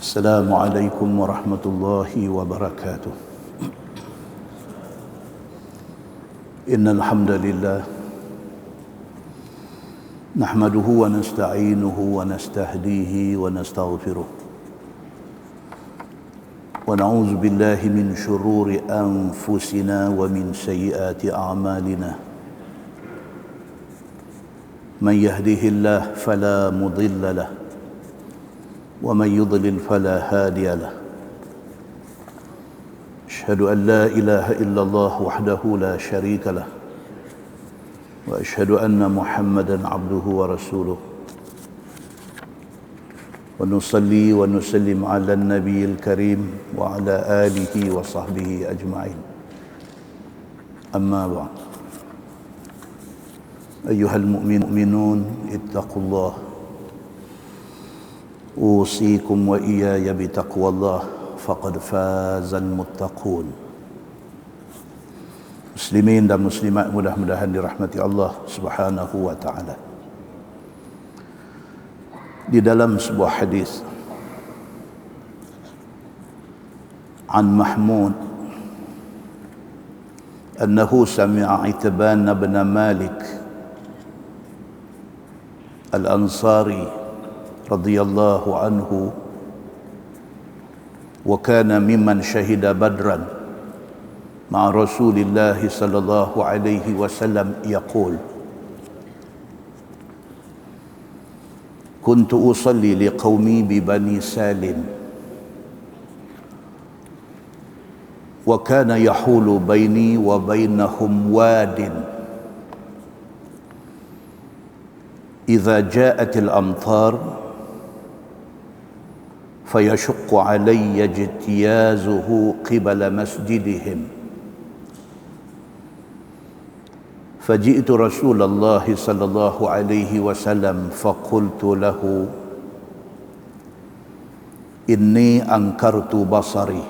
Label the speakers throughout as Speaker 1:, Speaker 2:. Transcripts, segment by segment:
Speaker 1: السلام عليكم ورحمة الله وبركاته. إن الحمد لله نحمده ونستعينه ونستهديه ونستغفره ونعوذ بالله من شرور أنفسنا ومن سيئات أعمالنا. من يهده الله فلا مضل له ومن يضلل فلا هادي له. أشهد أن لا إله إلا الله وحده لا شريك له وأشهد أن محمدا عبده ورسوله ونصلي ونسلم على النبي الكريم وعلى آله وصحبه أجمعين. أما بعد، أيها المؤمنون اتقوا الله، أوصيكم وإياي بتقوى الله فقد فاز المتقون. Muslimin dan muslimat mudah-mudahan dirahmati Allah Subhanahu wa taala. Di dalam sebuah hadis an Mahmud annahu sami'a Itban bin Malik al-Ansari radhiyallahu anhu wa kana mimman shahida Badran ma'a Rasulillah sallallahu alaihi wasallam yaqul kuntu usalli liqaumi bi Bani Salim wa kana yahulu baini wa bainahum wadin idza ja'atil amtar فيشق علي اجتيازه قبل مسجدهم فجئت رسول الله صلى الله عليه وسلم فقلت له إني أنكرت بصري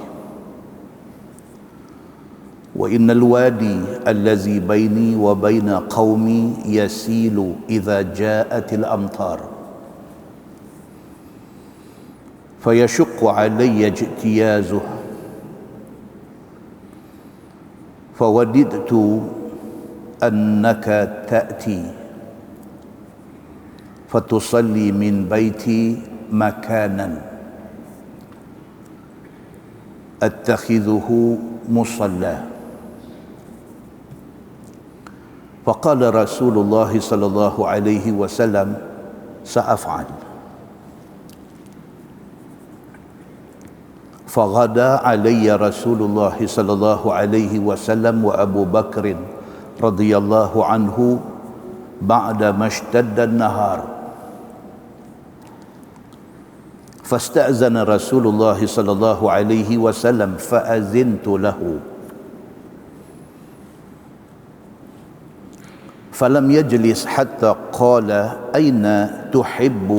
Speaker 1: وإن الوادي الذي بيني وبين قومي يسيل إذا جاءت الأمطار فيشق علي اجتيازه فوددت أنك تأتي فتصلي من بيتي مكانا أتخذه مصلى. فقال رسول الله صلى الله عليه وسلم سأفعل. فغدا علي رسول الله صلى الله عليه وسلم وأبو بكر رضي الله عنه بعدما اشتد النهار فاستأذن رسول الله صلى الله عليه وسلم فأذنت له فلم يجلس حتى قال أين تحب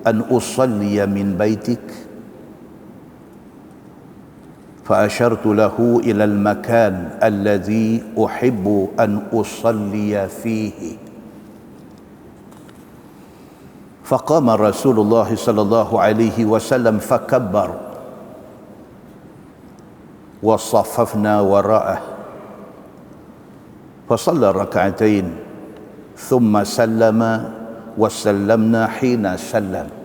Speaker 1: أن أصلي من بيتك؟ فأشرت له إلى المكان الذي أحب أن أصلي فيه فقام رسول الله صلى الله عليه وسلم فكبر وصففنا وراءه فصلى ركعتين ثم سلم وسلمنا حين سلم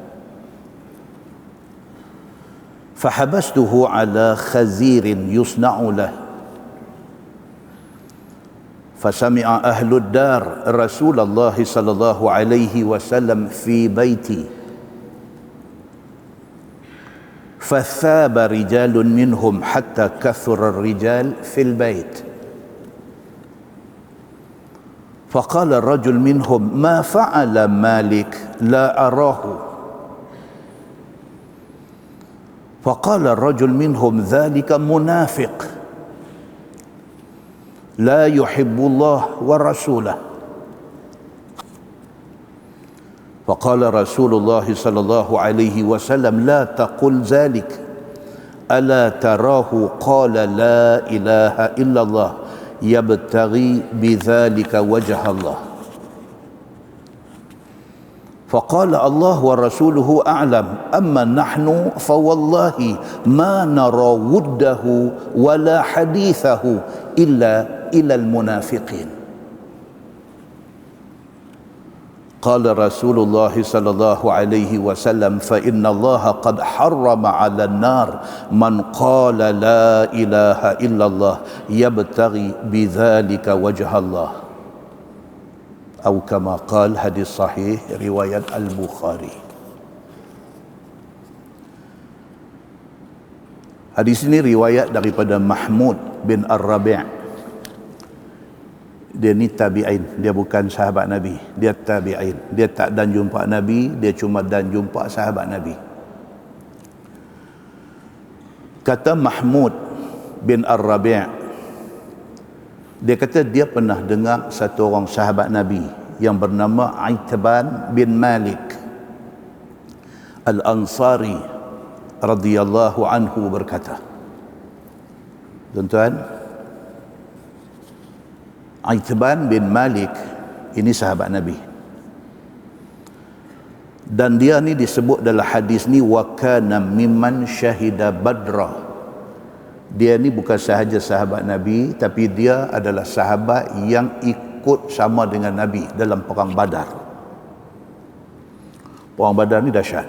Speaker 1: فحبسته على خزير يصنع له فسمع أهل الدار رسول الله صلى الله عليه وسلم في بيتي فثاب رجال منهم حتى كثر الرجال في البيت فقال الرجل منهم ما فعل مالك لا أراه فقال الرجل منهم ذلك منافق لا يحب الله ورسوله فقال رسول الله صلى الله عليه وسلم لا تقل ذلك ألا تراه قال لا إله إلا الله يبتغي بذلك وجه الله فقال الله ورسوله أعلم أما نحن فوالله ما نرى وده ولا حديثه إلا إلى المنافقين. قال رسول الله صلى الله عليه وسلم فإن الله قد حرم على النار من قال لا إله إلا الله يبتغي بذلك وجه الله atau kama qal, hadis sahih riwayat Al-Bukhari. Hadis ini riwayat daripada Mahmud bin Ar-Rabi'. Dia ni tabi'in, dia bukan sahabat Nabi, dia tabi'in. Dia tak dan jumpa Nabi, dia cuma dan jumpa sahabat Nabi. Kata Mahmud bin Ar-Rabi', dia kata dia pernah dengar satu orang sahabat Nabi yang bernama Aitban bin Malik Al-Ansari radhiyallahu anhu berkata, tuan-tuan, Aitban bin Malik ini sahabat Nabi, dan dia ni disebut dalam hadis ni wa kana mimman syahida badra. Dia ni bukan sahaja sahabat Nabi, tapi dia adalah sahabat yang ikut sama dengan Nabi dalam perang Badar. Perang Badar ni dahsyat,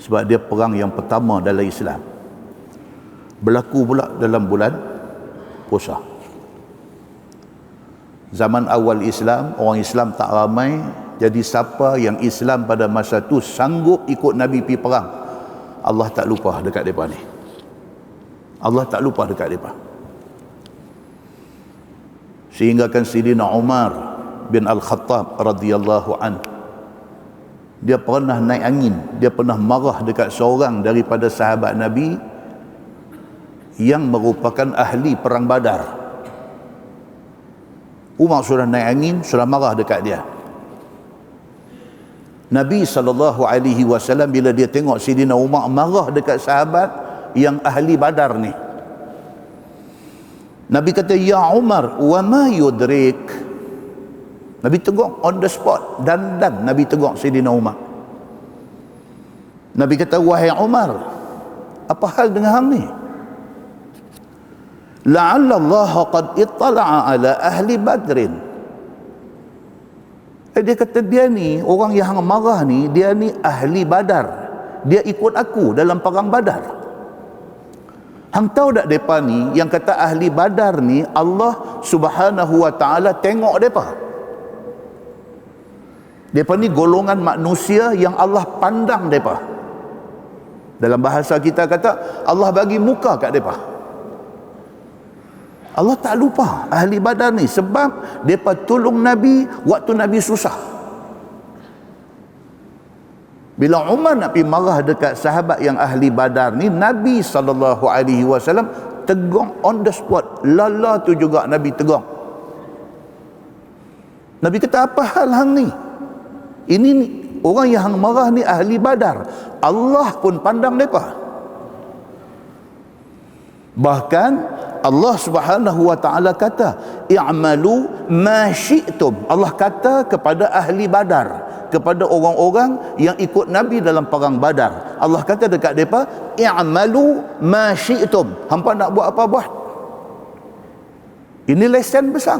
Speaker 1: sebab dia perang yang pertama dalam Islam. Berlaku pula dalam bulan puasa. Zaman awal Islam, orang Islam tak ramai, jadi siapa yang Islam pada masa tu sanggup ikut Nabi pergi perang, Allah tak lupa dekat mereka ni. Allah tak lupa dekat mereka. Sehingga kan Sayyidina Umar bin Al-Khattab radhiyallahu an, dia pernah naik angin, dia pernah marah dekat seorang daripada sahabat Nabi yang merupakan ahli perang Badar. Umar sudah naik angin, sudah marah dekat dia. Nabi SAW bila dia tengok Sayyidina Umar marah dekat sahabat yang ahli Badar ni, Nabi kata, ya Umar, wa ma yudrik. Nabi tegur on the spot, dan Nabi tegur Sayyidina Umar. Nabi kata, wahai Umar, apa hal dengan hang ni? La'alla Allah qad ittala'a ala ahli Badrin. Dia kata, dia ni orang yang hang marah ni, dia ni ahli Badar, dia ikut aku dalam perang Badar. Hang tahu tak mereka ni yang kata ahli Badar ni Allah Subhanahu wa ta'ala tengok mereka. Mereka ni golongan manusia yang Allah pandang mereka. Dalam bahasa kita kata Allah bagi muka kat mereka. Allah tak lupa ahli Badar ni, sebab mereka tolong Nabi waktu Nabi susah. Bila Umar nak pergi marah dekat sahabat yang ahli Badar ni, Nabi SAW tegur on the spot. Lala tu juga Nabi tegur. Nabi kata, apa hal hang ni? Ini ni, orang yang hang marah ni ahli Badar. Allah pun pandang mereka. Bahkan Allah Subhanahu wa ta'ala kata, i'malu ma syi'tum. Allah kata kepada ahli Badar, kepada orang-orang yang ikut Nabi dalam perang Badar, Allah kata dekat mereka, i'malu ma syi'tum. Hampa nak buat apa buat. Ini lesen besar.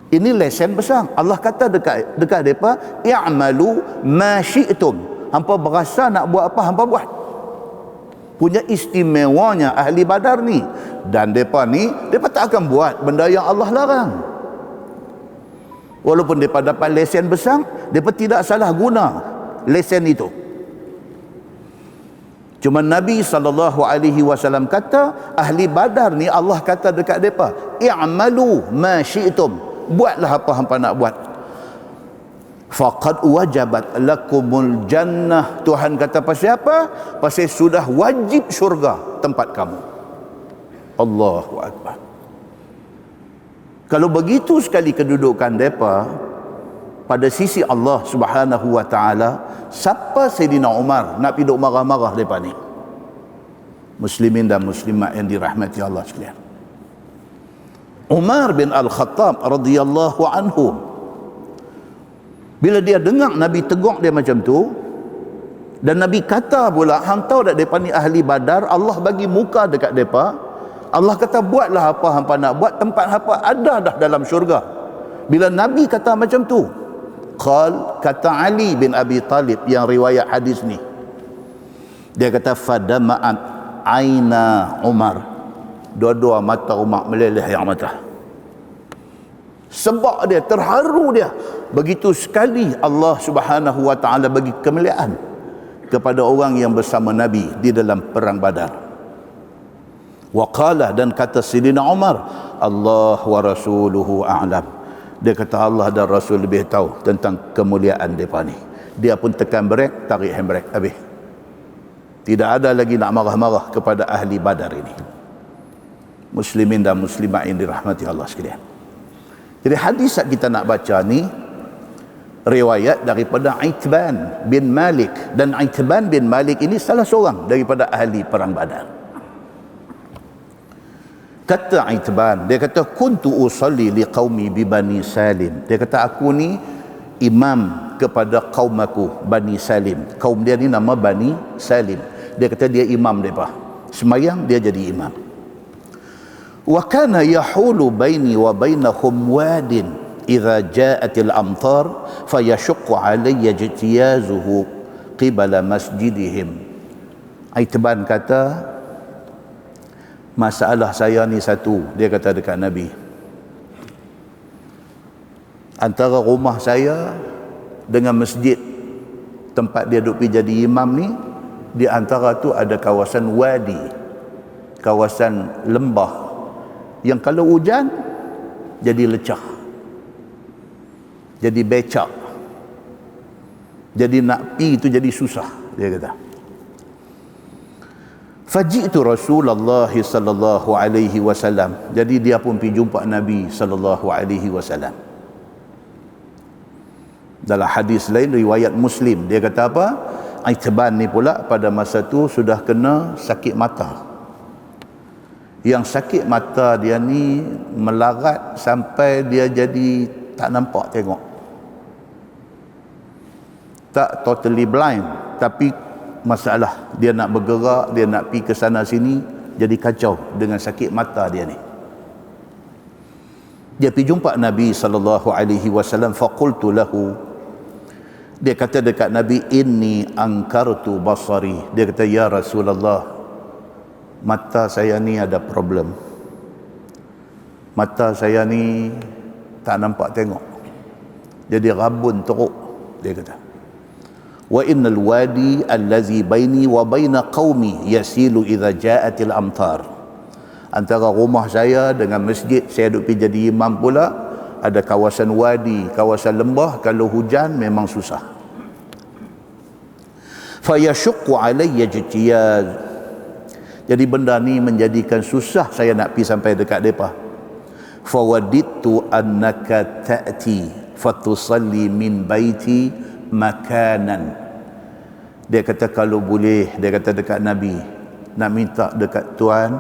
Speaker 1: Ini lesen besar. Allah kata dekat mereka, i'malu ma syi'tum. Hampa berasa nak buat apa, hampa buat. Punya istimewanya ahli Badar ni. Dan mereka ni, mereka tak akan buat benda yang Allah larang. Walaupun mereka dapat lesen besar, mereka tidak salah guna lesen itu. Cuma Nabi SAW kata, ahli Badar ni Allah kata dekat mereka, i'malu ma syi'tum. Buatlah apa hampa nak buat. Faqad wajabat lakumul jannah. Tuhan kata pasal apa? Pasal sudah wajib syurga tempat kamu. Allahu Akbar. Kalau begitu sekali kedudukan mereka pada sisi Allah Subhanahu wa ta'ala, siapa Sayyidina Umar nak pergi duk marah-marah mereka ni? Muslimin dan muslimat yang dirahmati Allah sekalian. Umar bin Al-Khattab radhiyallahu anhu, Bila dia dengar Nabi tegur dia macam tu, dan Nabi kata pula, hang tahu tak depa ni ahli Badar, Allah bagi muka dekat depa. Allah kata buatlah apa hampa nak buat, tempat hampa ada dah dalam syurga. Bila Nabi kata macam tu, kata Ali bin Abi Talib yang riwayat hadis ni, dia kata fadama'at aina Umar, dua-dua mata Umar meleleh yang mata. Sebab dia terharu dia, begitu sekali Allah Subhanahu wa taala bagi kemuliaan kepada orang yang bersama Nabi di dalam perang Badar. Waqala, dan kata Sidina Umar, Allah wa rasuluhu a'lam. Dia kata Allah dan Rasul lebih tahu tentang kemuliaan mereka ni. Dia pun tekan brek, tarik handbrake, habis. Tidak ada lagi nak marah-marah kepada ahli Badar ini. Muslimin dan muslimat yang dirahmati Allah sekalian. Jadi hadis yang kita nak baca ni riwayat daripada Itban bin Malik, dan Itban bin Malik ini salah seorang daripada ahli perang Badar. Kata Itban, dia kata kuntu usalli liqaumi bi Bani Salim. Dia kata aku ni imam kepada kaum aku Bani Salim. Kaum dia ni nama Bani Salim. Dia kata dia imam mereka. Semayang dia jadi imam. Wa kana yahulu baini wa bainahum wadin idza ja'atil amtar fayashuqqu alayya jtiyazuhu qibala masjidihim. Itban kata masalah saya ni satu, dia kata dekat Nabi, antara rumah saya dengan masjid tempat dia duduk pergi jadi imam ni, di antara tu ada kawasan wadi, kawasan lembah yang kalau hujan jadi lecah, jadi becak, jadi nak pi tu jadi susah, dia kata. Faji'tu Rasulullah sallallahu alaihi wasallam. Jadi dia pun pergi jumpa Nabi sallallahu alaihi wasallam. Dalam hadis lain riwayat Muslim, dia kata apa? Itban ni pula pada masa tu sudah kena sakit mata. Yang sakit mata dia ni melarat sampai dia jadi tak nampak tengok. Tak totally blind, tapi masalah dia nak bergerak, dia nak pergi ke sana sini, jadi kacau dengan sakit mata dia ni. Dia pergi jumpa Nabi sallallahu alaihi wasallam, faqultu lahu, dia kata dekat Nabi, inni ankartu basari. Dia kata, ya Rasulullah, mata saya ni ada problem, mata saya ni tak nampak tengok, jadi rabun teruk. Dia kata, wa innal wadi allazi baini wa baina qaumi yasilu idza ja'atil amtar. Antara rumah saya dengan masjid saya duk pergi jadi imam pula ada kawasan wadi, kawasan lembah, kalau hujan memang susah. Fa yashuqqu alayya jtiyaz. Jadi benda ni menjadikan susah saya nak pergi sampai dekat depa. Fa wadittu annaka ta'ti fatusalli min baiti makanan. Dia kata kalau boleh, dia kata dekat Nabi, nak minta dekat Tuan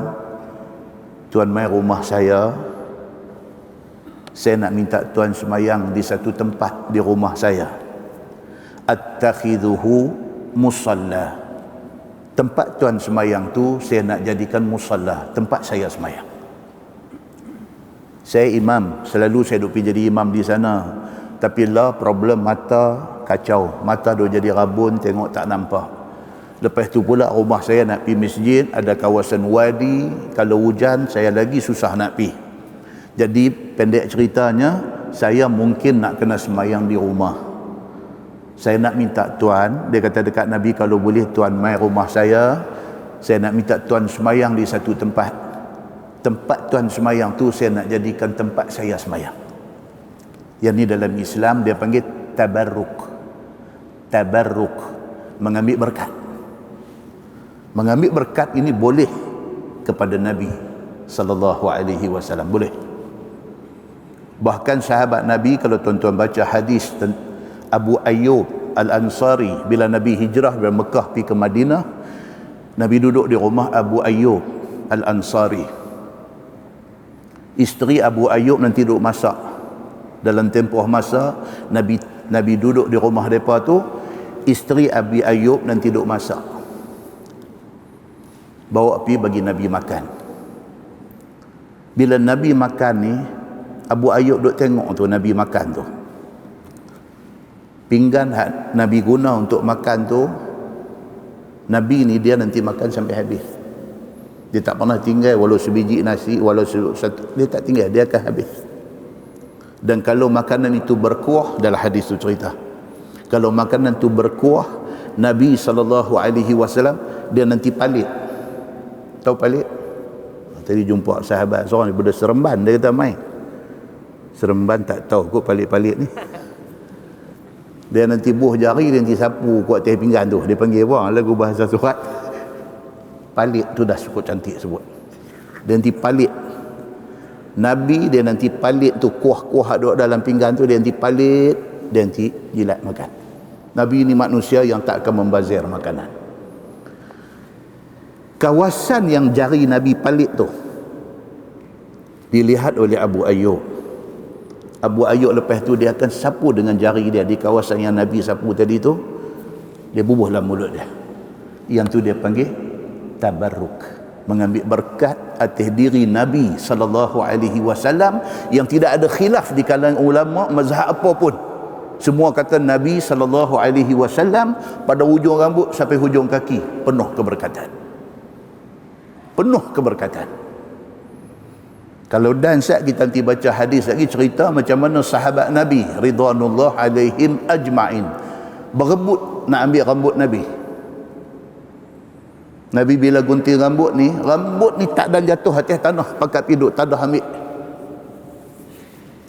Speaker 1: mai rumah saya nak minta Tuan semayang di satu tempat di rumah saya. Attakhidhuhu musalla. Tempat Tuan semayang tu saya nak jadikan musalla, tempat saya semayang. Saya imam, selalu saya duk pergi jadi imam di sana, tapi lah problem mata kacau, mata dah jadi rabun, tengok tak nampak. Lepas tu pula rumah saya nak pergi masjid ada kawasan wadi, kalau hujan saya lagi susah nak pergi. Jadi pendek ceritanya, saya mungkin nak kena semayang di rumah. Saya nak minta Tuan, dia kata dekat Nabi, kalau boleh Tuan mai rumah saya nak minta Tuan semayang di satu tempat. Tempat Tuan semayang tu saya nak jadikan tempat saya semayang. Yang ni dalam Islam dia panggil tabarruk. Tabarruk, mengambil berkat. Mengambil berkat ini boleh kepada Nabi sallallahu alaihi wasallam, boleh. Bahkan sahabat Nabi, kalau tuan-tuan baca hadis Abu Ayyub Al-Ansari, bila Nabi hijrah dari Mekah pergi ke Madinah, Nabi duduk di rumah Abu Ayyub Al-Ansari. Isteri Abu Ayyub nanti duduk masak. Dalam tempoh masa Nabi Nabi duduk di rumah mereka tu, isteri Abi Ayub nanti duduk masak, bawa pergi bagi Nabi makan. Bila Nabi makan ni, Abu Ayub duduk tengok tu Nabi makan tu. Pinggan Nabi guna untuk makan tu, Nabi ni dia nanti makan sampai habis. Dia tak pernah tinggal walau sebiji nasi, walau satu, dia tak tinggal, dia akan habis. Dan kalau makanan itu berkuah, dalam hadis tu cerita, kalau makanan itu berkuah, Nabi SAW dia nanti palit. Tahu palit? Tadi jumpa sahabat seorang daripada Seremban, dia kata, mai Seremban tak tahu kot palit-palit ni. Dia nanti buh jari, dia nanti sapu kuat atas pinggan tu. Dia panggil apa? Lagu bahasa surat. Palit tu dah cukup cantik sebut. Dia nanti palit. Nabi dia nanti palit tu, kuah-kuah duduk dalam pinggan tu, dia nanti palit, dia nanti jilat makan. Nabi ni manusia yang tak akan membazir makanan. Kawasan yang jari Nabi palit tu dilihat oleh Abu Ayub. Abu Ayub lepas tu dia akan sapu dengan jari dia di kawasan yang Nabi sapu tadi tu, dia bubuh dalam mulut dia. Yang tu dia panggil tabarruk, mengambil berkat atas diri Nabi SAW, yang tidak ada khilaf di kalangan ulama mazhab apa pun. Semua kata Nabi SAW pada hujung rambut sampai hujung kaki penuh keberkatan. Penuh keberkatan. Kalau dansat kita nanti baca hadis lagi, cerita macam mana sahabat Nabi ridwanullah alaihim ajma'in berebut nak ambil rambut Nabi. Nabi bila gunting rambut ni tak dan jatuh atas tanah, pakat piduk, tak ada ambil.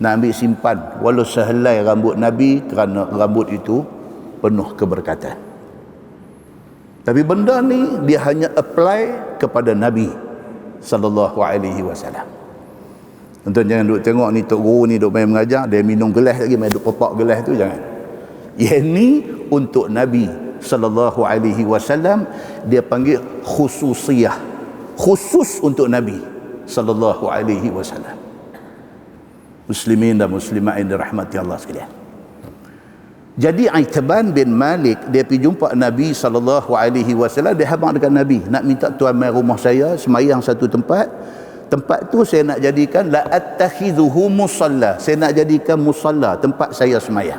Speaker 1: Nak ambil simpan walau sehelai rambut Nabi, kerana rambut itu penuh keberkatan. Tapi benda ni dia hanya apply kepada Nabi SAW. Tuan jangan duduk tengok ni tok guru ni duk main mengajar, dia minum gelas lagi, main duk pepak gelas tu, jangan. Yang ni untuk Nabi SAW, dia panggil khususiyah, khusus untuk Nabi SAW. Muslimin dan muslimat yang dirahmati Allah sekalian. Jadi Itban bin Malik dia pergi jumpa Nabi SAW, dia habaq dekat Nabi, nak minta tuan mai rumah saya semayang satu tempat. Tempat tu saya nak jadikan la attakhidhuhu musalla, saya nak jadikan musalla, tempat saya semayang.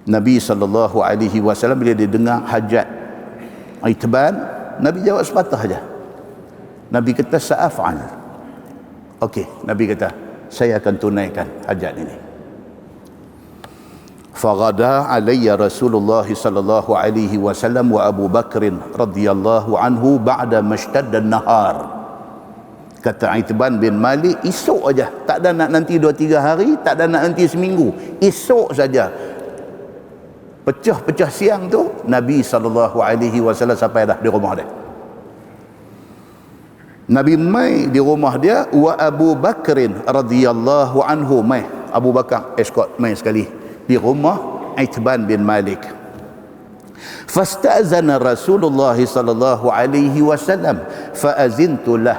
Speaker 1: Nabi SAW bila dia dengar hajat Itban, Nabi jawab sepatah saja. Nabi kata sa'af'al. Okey, Nabi kata saya akan tunaikan hajat ini. Faghada alayya Rasulullah sallallahu alaihi wasallam wa Abu Bakr radhiyallahu anhu ba'da mashtadda an-nahar. Kata Itban bin Malik, esok aja, tak ada nak nanti 2-3 hari, tak ada nak nanti seminggu, esok saja. Pecah-pecah siang tu Nabi sallallahu alaihi wasallam sampai dah di rumah dia. Nabi mai di rumah dia, wa Abu Bakr radhiyallahu anhu mai. Abu Bakar escort mai sekali di rumah Itban bin Malik. Fasta'zana Rasulullah sallallahu alaihi wasallam fa'azintu lah.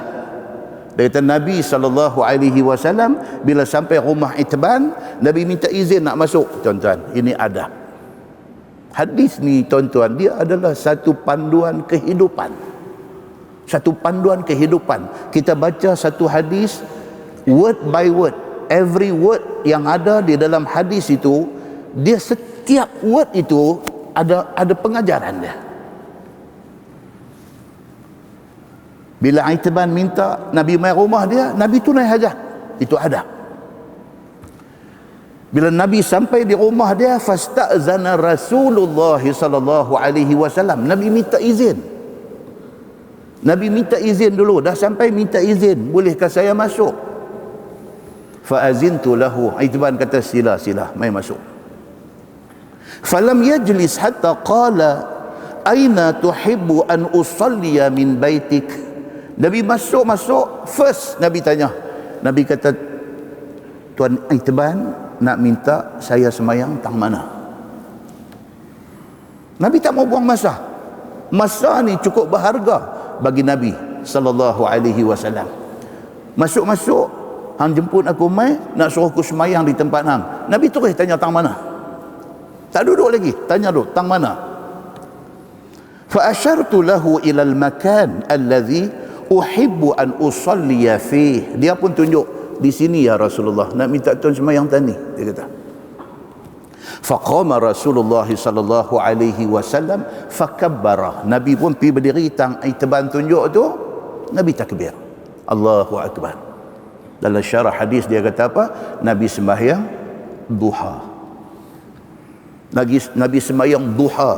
Speaker 1: Dia kata Nabi sallallahu alaihi wasallam bila sampai rumah Itban, Nabi minta izin nak masuk. Tuan-tuan, ini adab. Hadis ni tuan-tuan, dia adalah satu panduan kehidupan. Satu panduan kehidupan. Kita baca satu hadis word by word. Every word yang ada di dalam hadis itu, dia setiap word itu ada pengajaran dia. Bila Itban minta Nabi mai rumah dia, Nabi tunai hajat. Itu adab. Bila Nabi sampai di rumah dia, fasta'zana Rasulullah sallallahu alaihi wasallam, Nabi minta izin. Nabi minta izin dulu, dah sampai minta izin, bolehkah saya masuk? Fa'azintu lahu. Itban kata sila mai masuk. Falam yajlis hatta qala aina tuhibbu an usalliya min baitik. Nabi masuk first Nabi tanya. Nabi kata, Tuan Itban nak minta saya semayang tang mana? Nabi tak mau buang masa. Masa ni cukup berharga bagi Nabi sallallahu alaihi wasallam. Masuk hang jemput aku mai, nak suruh aku semayang di tempat hang. Nabi terus tanya tang mana. Tak duduk lagi, tanya dulu tang mana. Fa asyartu lahu ila al-makan alladhi uhibbu an usalliya fih. Dia pun tunjuk, di sini ya Rasulullah, nak minta tuan semayang tani, dia kata. Faqama Rasulullah sallallahu alaihi wasallam fakabbara. Nabi pun pergi berdiri tang iteban tunjuk tu, Nabi takbir. Allahu akbar. Dalam syarah hadis dia kata apa? Nabi sembahyang duha. Nabi sembahyang duha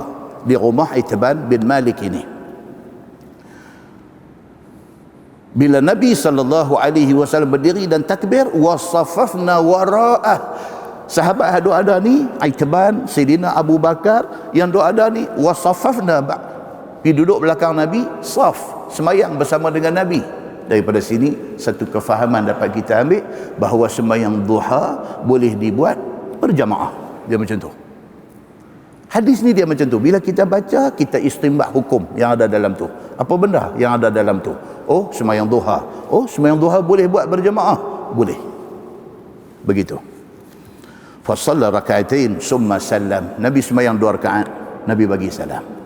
Speaker 1: di rumah Itban bin Malik ini. Bila Nabi sallallahu alaihi wasallam berdiri dan takbir, wasafafna wara'ah. Sahabat yang ada ni, Itban, Sayyidina Abu Bakar, yang ada ni, wasafafna, pergi duduk belakang Nabi, saf, semayang bersama dengan Nabi. Daripada sini satu kefahaman dapat kita ambil bahawa sembahyang duha boleh dibuat berjamaah. Dia macam tu. Hadis ni dia macam tu. Bila kita baca, kita istinbat hukum yang ada dalam tu. Apa benda yang ada dalam tu? Oh, sembahyang duha. Oh, sembahyang duha boleh buat berjamaah? Boleh. Begitu. Fa shalla rak'atain summa sallam. Nabi sembahyang 2 rakaat, Nabi bagi salam.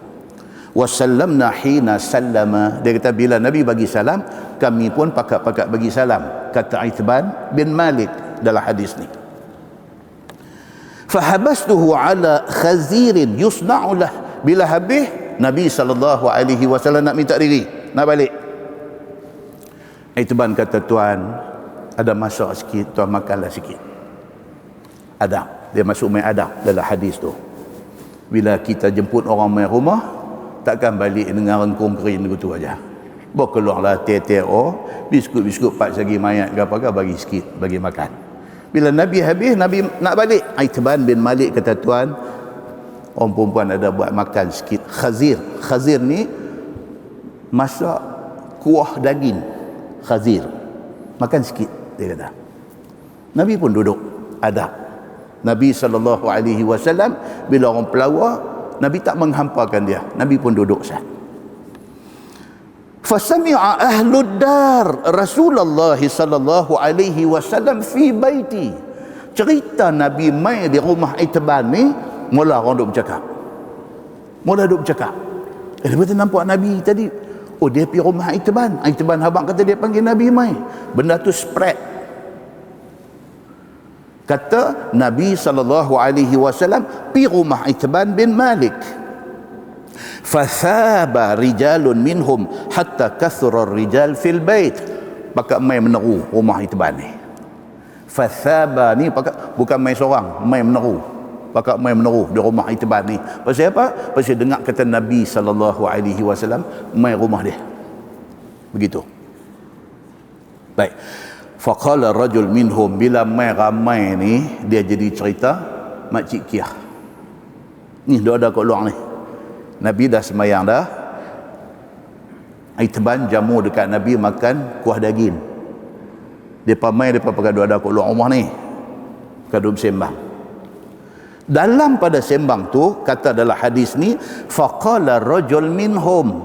Speaker 1: Wa sallamna hina sallama. Dia kata bila Nabi bagi salam, kami pun pakat-pakat bagi salam. Kata Itban bin Malik dalam hadis ni. Fahabastuhu ala khazirin yusna'u lah. Bila habis, Nabi sallallahu alaihi wasallam nak minta diri, nak balik. Itban kata, tuan, ada masak sikit, tuan makanlah sikit. Adab. Dia masuk main adab dalam hadis tu. Bila kita jemput orang main rumah, takkan balik dengan rengkung kering begitu aja. Bawa keluarlah teh-teh, biskut-biskut pak sagi mayat ke apa ke, bagi sikit, bagi makan. Bila Nabi habis, Nabi nak balik, Itban bin Malik kata, tuan, orang perempuan ada buat makan sikit khazir. Khazir ni masak kuah daging khazir, makan sikit, dia kata. Nabi pun duduk adab. Nabi SAW bila orang pelawar, Nabi tak menghampakan dia, Nabi pun duduk sat. Fasami'a ahlud dar Rasulullah sallallahu alaihi wasallam fi baiti. Cerita Nabi mai di rumah Itban ni, mula orang duk bercakap. Mula duk bercakap. Lepas tu nampak Nabi tadi, oh dia pergi rumah Itban. Itban habang kata dia panggil Nabi mai. Benda tu spread. Kata Nabi sallallahu alaihi wasallam pergi rumah Itban bin Malik. Fathaba rijalun minhum hatta kathura rijal fil bait. Pakak mai meneru rumah Itban ni. Fathaba ni bukan mai seorang, mai meneru. Pakak mai meneru di rumah Itban ni. Pasal apa? Pasal dengar kata Nabi sallallahu alaihi wasallam mai rumah dia. Begitu. Baik. Faqala rajul minhum, bila mai ramai ni, dia jadi cerita Makcik Kiah. Ni dia ada kat luar ni. Nabi dah semayang dah. Itban jamu dekat Nabi makan kuah daging. Dia pamai, dia pakai dua ada kat luar rumah ni. Kadum sembang. Dalam pada sembang tu, kata dalam hadis ni, faqala rajul minhum.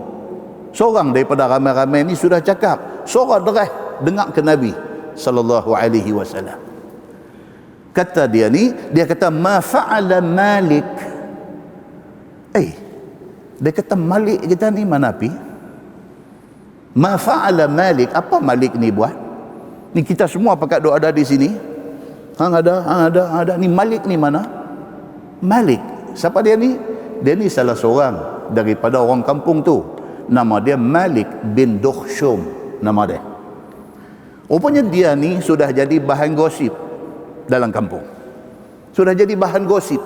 Speaker 1: Seorang daripada ramai-ramai ni sudah cakap. Seorang derah dengar ke Nabi sallallahu alaihi wasallam. Kata dia ni, dia kata ma fa'ala Malik. Dia kata Malik kita ni mana pi? Ma fa'ala Malik, apa Malik ni buat? Ni kita semua pakat duk ada di sini. Hang ada. Ni Malik ni mana? Malik. Siapa dia ni? Dia ni salah seorang daripada orang kampung tu. Nama dia Malik bin Dukhshum, nama dia. Rupanya dia ni sudah jadi bahan gosip dalam kampung. Sudah jadi bahan gosip.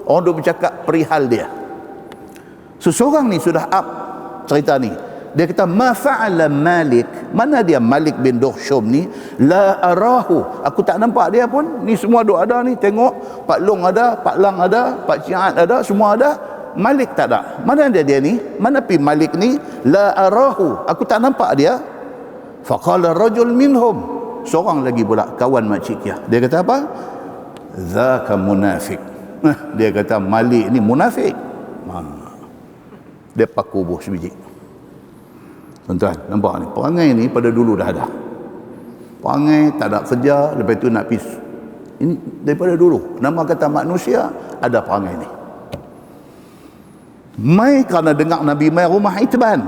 Speaker 1: Orang duk bercakap perihal dia. Seseorang ni sudah up cerita ni. Dia kata ma fa'ala Malik. Mana dia Malik bin Dukhshum ni? La arahu. Aku tak nampak dia pun. Ni semua duk ada ni, tengok Pak Long ada, Pak Lang ada, Pak Ciat ada, semua ada. Malik tak ada. Mana dia ni? Mana pi Malik ni? La arahu. Aku tak nampak dia. Faqala rajul minhum. Seorang lagi pula kawan Makcik Kiah. Dia kata apa? Zaka munafik. Dia kata Malik ni munafik. Dia paku buah sebiji. Tuan-tuan, nampak ni? Perangai ni pada dulu dah ada. pangai, tak nak kerja, lepas tu nak pergi. Ini daripada dulu. Nama kata manusia, ada perangai ni. Mai kerana dengar Nabi mai rumah Itban.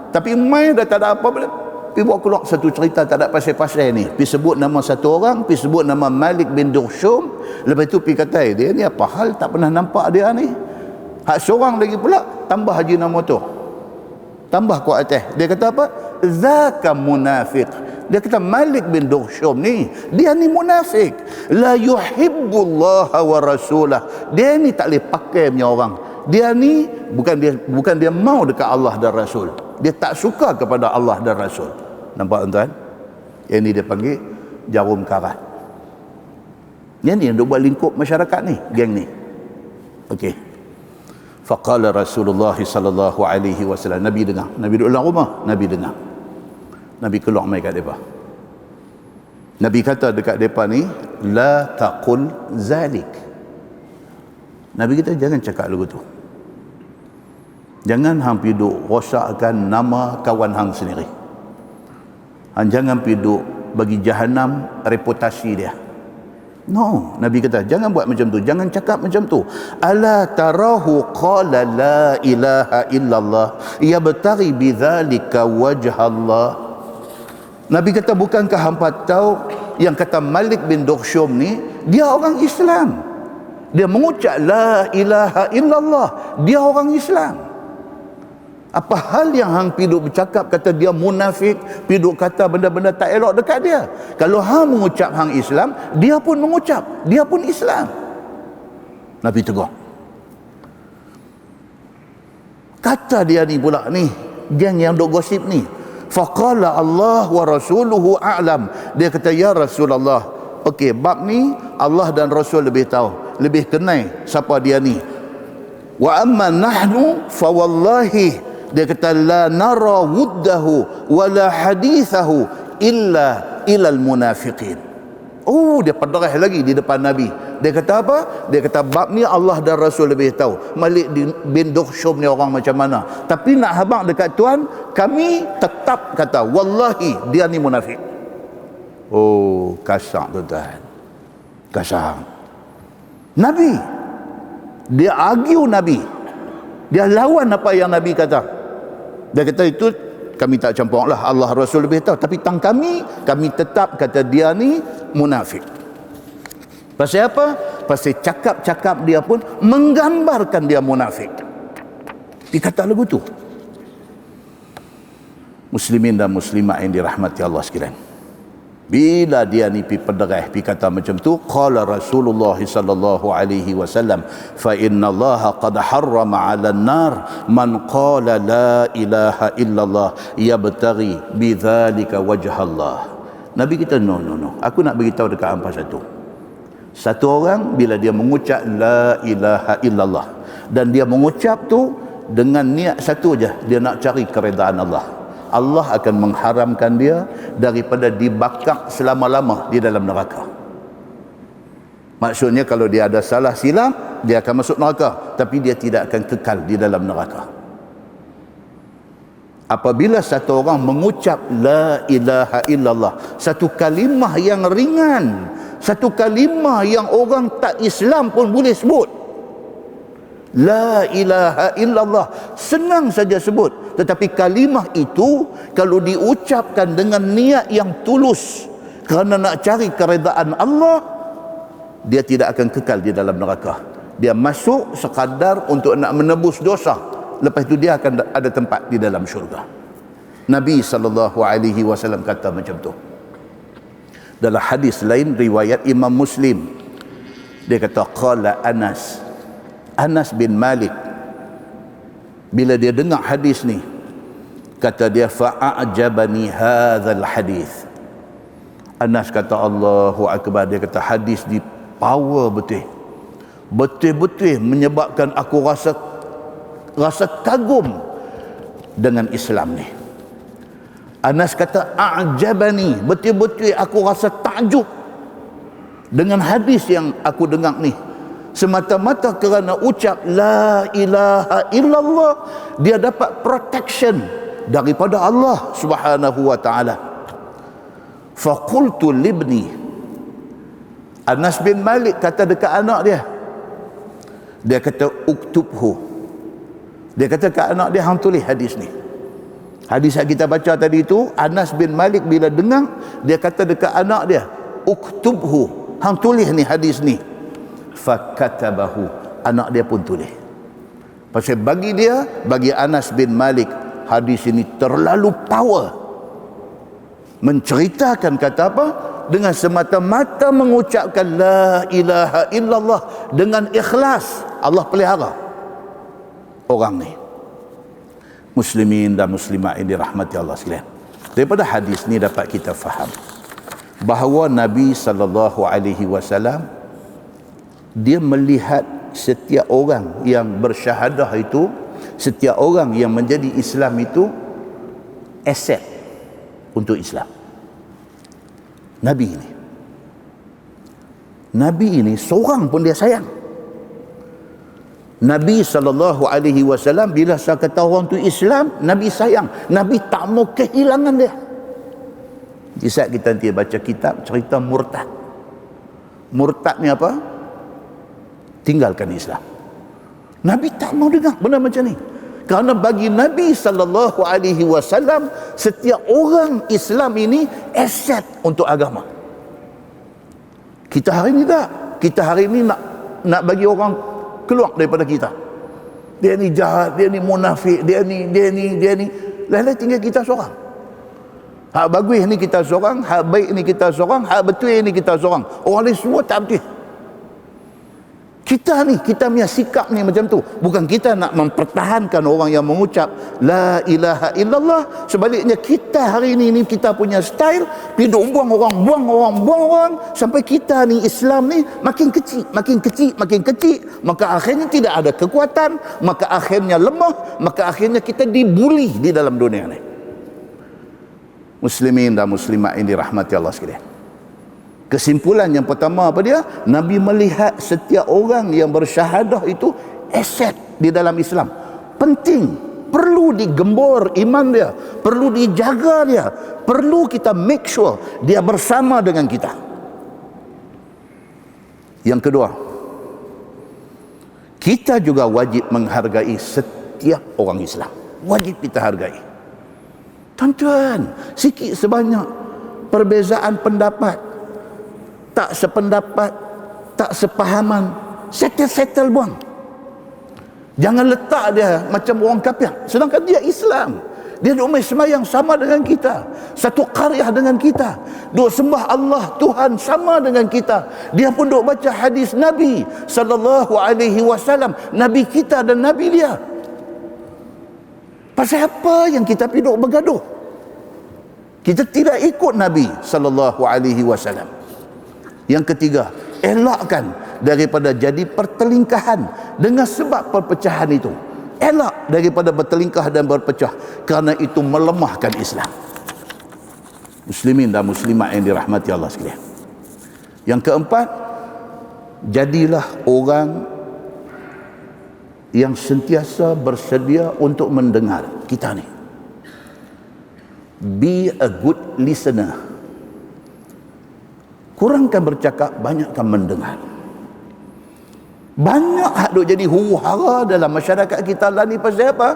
Speaker 1: Tapi mai dah tak ada apa boleh. Pergi buat keluar satu cerita tak ada pasal-pasal ni. Pergi sebut nama satu orang, pergi sebut nama Malik bin Dukhshum. Lepas tu pergi kata, dia ni apa hal tak pernah nampak dia ni. Hak seorang lagi pula, tambah haji nama tu. Tambah kuat atas. Dia kata apa? Zaka munafiq. Dia kata Malik bin Dukhshum ni, dia ni munafik. La yuhibbullaha wa rasulah. Dia ni tak boleh pakai punya orang. Dia ni bukan dia mau dekat Allah dan Rasul. Dia tak suka kepada Allah dan Rasul. Nampak tuan-tuan? Yang ni dia panggil jarum karat. Yang ni yang dia buat lingkup masyarakat ni, geng ni. Okey. Faqala Rasulullah sallallahu alaihi wasallam, Nabi dengar. Nabi duduk dalam rumah, Nabi dengar. Nabi keluar mai kat depa. Nabi kata dekat depa ni, la taqul zalik. Nabi kita jangan cakap lagu tu. Jangan hang pi duk rosakkan nama kawan hang sendiri. Hang jangan pi duk bagi jahanam reputasi dia. No, Nabi kata jangan buat macam tu, jangan cakap macam tu. Ala tarahu qala la ilaha illallah yabtaghi bidzalika wajha Allah. Nabi kata bukankah hampa tahu yang kata Malik bin Dukhshum ni dia orang Islam. Dia mengucap la ilaha illallah, dia orang Islam. Apa hal yang hang piduk bercakap kata dia munafik, piduk kata benda-benda tak elok dekat dia? Kalau hang mengucap hang Islam, dia pun mengucap, dia pun Islam. Nabi tegur. Kata dia ni pula ni, geng yang duk gosip ni. Faqala Allah wa rasuluhu a'lam. Dia kata ya Rasulullah, okey, bab ni Allah dan Rasul lebih tahu, lebih kenal siapa dia ni. Wa amma nahnu fa wallahi, dia kata la nara wuddahu wala hadithahu illa ilal munafiqin. Oh, dia pederah lagi di depan Nabi. Dia kata apa? Dia kata bab ni Allah dan Rasul lebih tahu. Malik bin Dukhshum ni orang macam mana. Tapi nak habaq dekat Tuan, kami tetap kata wallahi dia ni munafik. Oh, kasar tuan-tuan. Kasar. Nabi, dia argue Nabi. Dia lawan apa yang Nabi kata. Dia kata itu kami tak campur lah, Allah Rasul lebih tahu. Tapi tang kami tetap kata dia ni munafik. Pasal apa? Pasal cakap-cakap dia pun menggambarkan dia munafik. Dia kata lagu tu. Muslimin dan muslimat yang dirahmati Allah sekalian, bila dia ni pi pederah, pi kata macam tu, qala Rasulullah sallallahu alaihi wasallam, fa inna Allah qad harrama 'alan nar man qala la ilaha illallah yabtaghi bidzalika wajha Allah. Nabi kita no, aku nak beritahu dekat hangpa satu orang bila dia mengucap la ilaha illallah dan dia mengucap tu dengan niat satu je, dia nak cari keredaan Allah, Allah akan mengharamkan dia daripada dibakar selama-lama di dalam neraka. Maksudnya kalau dia ada salah silap, dia akan masuk neraka, tapi dia tidak akan kekal di dalam neraka. Apabila satu orang mengucap la ilaha illallah, satu kalimah yang ringan, satu kalimah yang orang tak Islam pun boleh sebut, la ilaha illallah, senang saja sebut. Tetapi kalimah itu kalau diucapkan dengan niat yang tulus kerana nak cari keredaan Allah, dia tidak akan kekal di dalam neraka. Dia masuk sekadar untuk nak menebus dosa, lepas itu dia akan ada tempat di dalam syurga. Nabi SAW kata macam tu. Dalam hadis lain riwayat Imam Muslim, dia kata qala Anas bin Malik, bila dia dengar hadis ni, kata dia fa'ajabani hadzal hadis. Anas kata Allahu akbar, dia kata hadis ni power betul menyebabkan aku rasa kagum dengan Islam ni. Anas kata a'jabani, betul-betul aku rasa takjub dengan hadis yang aku dengar ni. Semata-mata kerana ucap la ilaha illallah, dia dapat protection daripada Allah Subhanahu wa taala. Faqultu libni, Anas bin Malik kata dekat anak dia, dia kata uktubhu, dia kata kat anak dia, hang tulis hadis ni. Hadis yang kita baca tadi itu, Anas bin Malik bila dengar, dia kata dekat anak dia, uktubhu, hang tulis ni hadis ni. Fakatabahu, anak dia pun tulis. Pasal bagi dia, bagi Anas bin Malik, hadis ini terlalu power. Menceritakan kata apa? Dengan semata-mata mengucapkan la ilaha illallah dengan ikhlas, Allah pelihara orang ni. Muslimin dan muslimat ini dirahmati Allah sekalian. Daripada hadis ni dapat kita faham bahawa Nabi SAW dia melihat setiap orang yang bersyahadah itu, setiap orang yang menjadi Islam itu aset untuk Islam. Nabi ini seorang pun dia sayang. Nabi SAW bila saya kata orang tu Islam, Nabi sayang, Nabi tak mau kehilangan dia. Di saat kita nanti baca kitab cerita murtad. Murtad ni apa? Tinggalkan Islam. Nabi tak mau dengar benda macam ni. Kerana bagi Nabi SAW, setiap orang Islam ini aset untuk agama. Kita hari ni tak. Kita hari ni nak bagi orang keluar daripada kita. Dia ni jahat, dia ni munafik, dia ni. Lain-lain tinggal kita seorang. Hak bagus ni kita seorang, hak baik ni kita seorang, hak betul ni kita seorang. Orang lain semua tak betul. Kita punya sikap ni macam tu. Bukan kita nak mempertahankan orang yang mengucap la ilaha illallah. Sebaliknya kita hari ni kita punya style, pergi buang orang, sampai kita ni Islam ni makin kecil. Maka akhirnya tidak ada kekuatan, maka akhirnya lemah, maka akhirnya kita dibuli di dalam dunia ni. Muslimin dan muslimat ini dirahmati Allah sekalian. Kesimpulan yang pertama apa dia? Nabi melihat setiap orang yang bersyahadah itu aset di dalam Islam. Penting, perlu digembor iman dia, perlu dijaga dia, perlu kita make sure dia bersama dengan kita. Yang kedua, kita juga wajib menghargai setiap orang Islam. Wajib kita hargai. Tuan-tuan, sikit sebanyak perbezaan pendapat, tak sependapat, tak sepahaman, settle buang. Jangan letak dia macam orang kafir, sedangkan dia Islam. Dia duk main semayang sama dengan kita, satu qaryah dengan kita, duk sembah Allah Tuhan sama dengan kita. Dia pun duk baca hadis Nabi SAW, Nabi kita dan Nabi dia. Pasal apa yang kita pergi duk bergaduh? Kita tidak ikut Nabi SAW. Yang ketiga, elakkan daripada jadi pertelingkahan dengan sebab perpecahan itu. Elak daripada bertelingkah dan berpecah, kerana itu melemahkan Islam. Muslimin dan muslimat yang dirahmati Allah sekalian. Yang keempat, jadilah orang yang sentiasa bersedia untuk mendengar kita ni. Be a good listener. Kurangkan bercakap, banyakkan mendengar. Banyak hak duk jadi huru-hara dalam masyarakat kita lah ni pasal apa?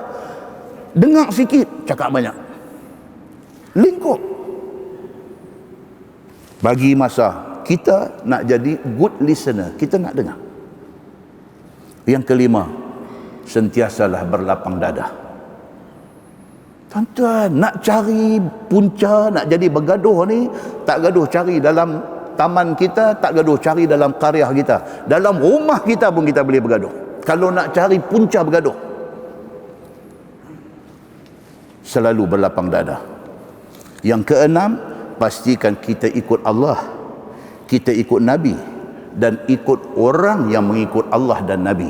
Speaker 1: Dengar sikit, cakap banyak. Lingkup. Bagi masa kita nak jadi good listener, kita nak dengar. Yang kelima, sentiasalah berlapang dada. Tuan-tuan, nak cari punca, nak jadi bergaduh ni, tak gaduh cari dalam taman kita, tak gaduh cari dalam qaryah kita, dalam rumah kita pun kita boleh bergaduh. Kalau nak cari punca bergaduh, selalu berlapang dada. Yang keenam, pastikan kita ikut Allah, kita ikut Nabi, dan ikut orang yang mengikut Allah dan Nabi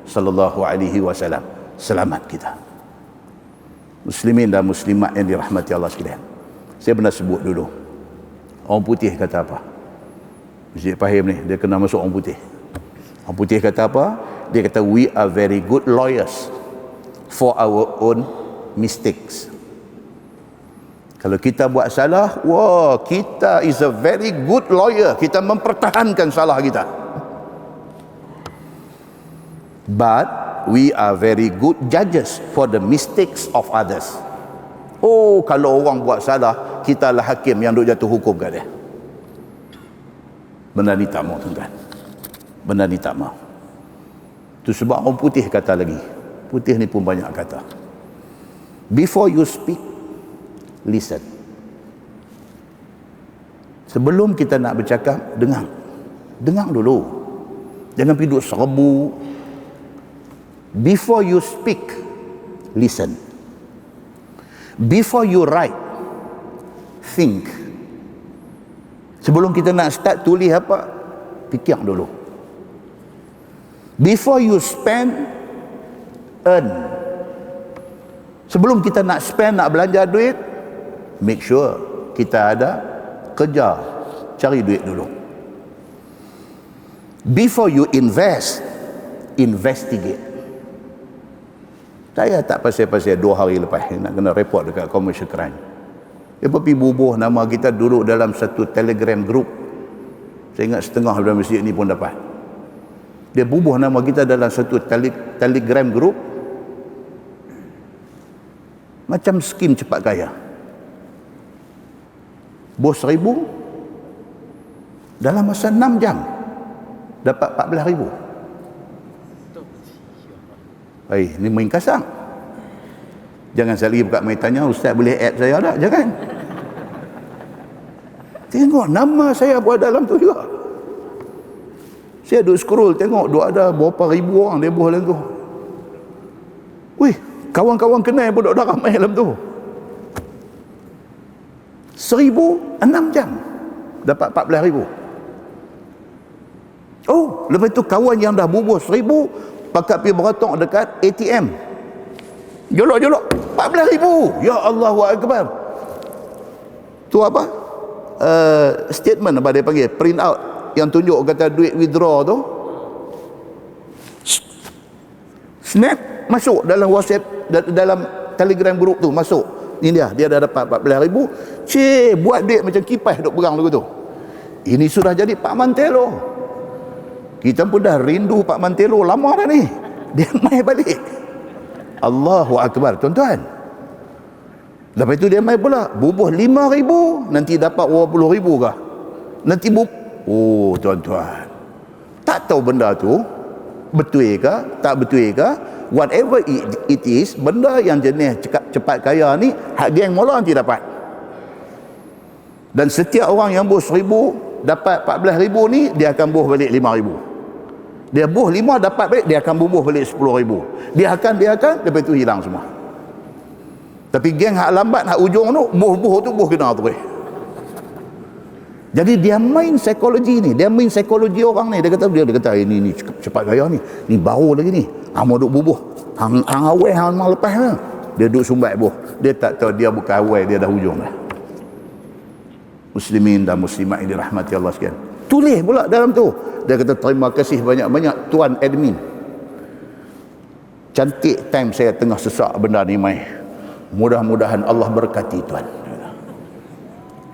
Speaker 1: sallallahu alaihi wasallam. Selamat kita. Muslimin dan muslimat yang dirahmati Allah sekalian. Saya pernah sebut dulu, orang putih kata apa? Masjid Fahim ni, dia kena masuk orang putih. Orang putih kata apa? Dia kata, we are very good lawyers for our own mistakes. Kalau kita buat salah, wah, kita is a very good lawyer. Kita mempertahankan salah kita. But we are very good judges for the mistakes of others. Oh, kalau orang buat salah, kita lah hakim yang duk jatuh hukum kat dia. Benda ni tak mau, tuan-tuan. Benda ni tak mau. Itu sebab orang putih kata lagi. Putih ni pun banyak kata. Before you speak, listen. Sebelum kita nak bercakap, dengar. Dengar dulu. Jangan pergi duduk serbu. Before you speak, listen. Before you write, think. Sebelum kita nak start tulis apa, fikir dulu. Before you spend, earn. Sebelum kita nak spend, nak belanja duit, make sure kita ada kerja, cari duit dulu. Before you invest, investigate. Saya tak pasal-pasal 2 hari lepas nak kena report dekat commercial crime. Dia pergi bubuh nama kita duduk dalam satu telegram group. Saya ingat setengah dalam masjid ni pun dapat. Dia bubuh nama kita dalam satu telegram group. Macam skim cepat kaya. Bos 1,000 dalam masa 6 jam dapat 14,000. Ni main kasang. Jangan sekali buka main tanya, ustaz boleh add saya tak? Jangan. Tengok nama saya buat dalam tu juga. Saya duduk scroll tengok duk ada berapa ribu orang dia buat dalam tu. Wih, kawan-kawan kenal pun duk ramai dalam tu. 1,006 jam dapat 14,000. Oh, lepas tu kawan yang dah bubuh 1,000 pakat pergi beratok dekat ATM. Jolok-jolok 14,000. Ya Allahu Akbar. Tu apa? Statement apa dia panggil? Print out yang tunjuk kata duit withdraw tu. Snap masuk dalam WhatsApp, dalam Telegram group tu masuk. Ini dia dah dapat 14,000. Cik, buat duit macam kipas duk perang lagu tu. Ini sudah jadi Pak Mantelo. Kita pun dah rindu Pak Mantelo lama dah ni. Dia mai balik. Allahu Akbar, tuan-tuan. Lepas itu dia mai pula bubuh 5,000, nanti dapat 20,000 kah? Nanti oh, tuan-tuan. Tak tahu benda tu betul ke, tak betul ke? Whatever it is, benda yang jenis cepat kaya ni, hak geng mula nanti dapat. Dan setiap orang yang buh 1,000 dapat 14,000 ni, dia akan buh balik 5,000. Dia buh 5 dapat balik, dia akan bubuh balik 10,000. Dia akan lepas tu hilang semua. Tapi geng hak lambat, hak ujung tu, buh tu buh kena terus. Jadi dia main psikologi ni, dia main psikologi orang ni. Dia kata ini cepat gaya ni baru lagi ni. Mau duk bubuh. Hang awal hang mal lepas ha. Dia duk sumbat buh. Dia tak tahu dia bukan awal, dia dah hujung dah. Muslimin dan muslimat yang dirahmati Allah sekalian. Tulis pula dalam tu. Dia kata terima kasih banyak-banyak tuan admin. Cantik time saya tengah sesak benda ni mai. Mudah-mudahan Allah berkati tuan.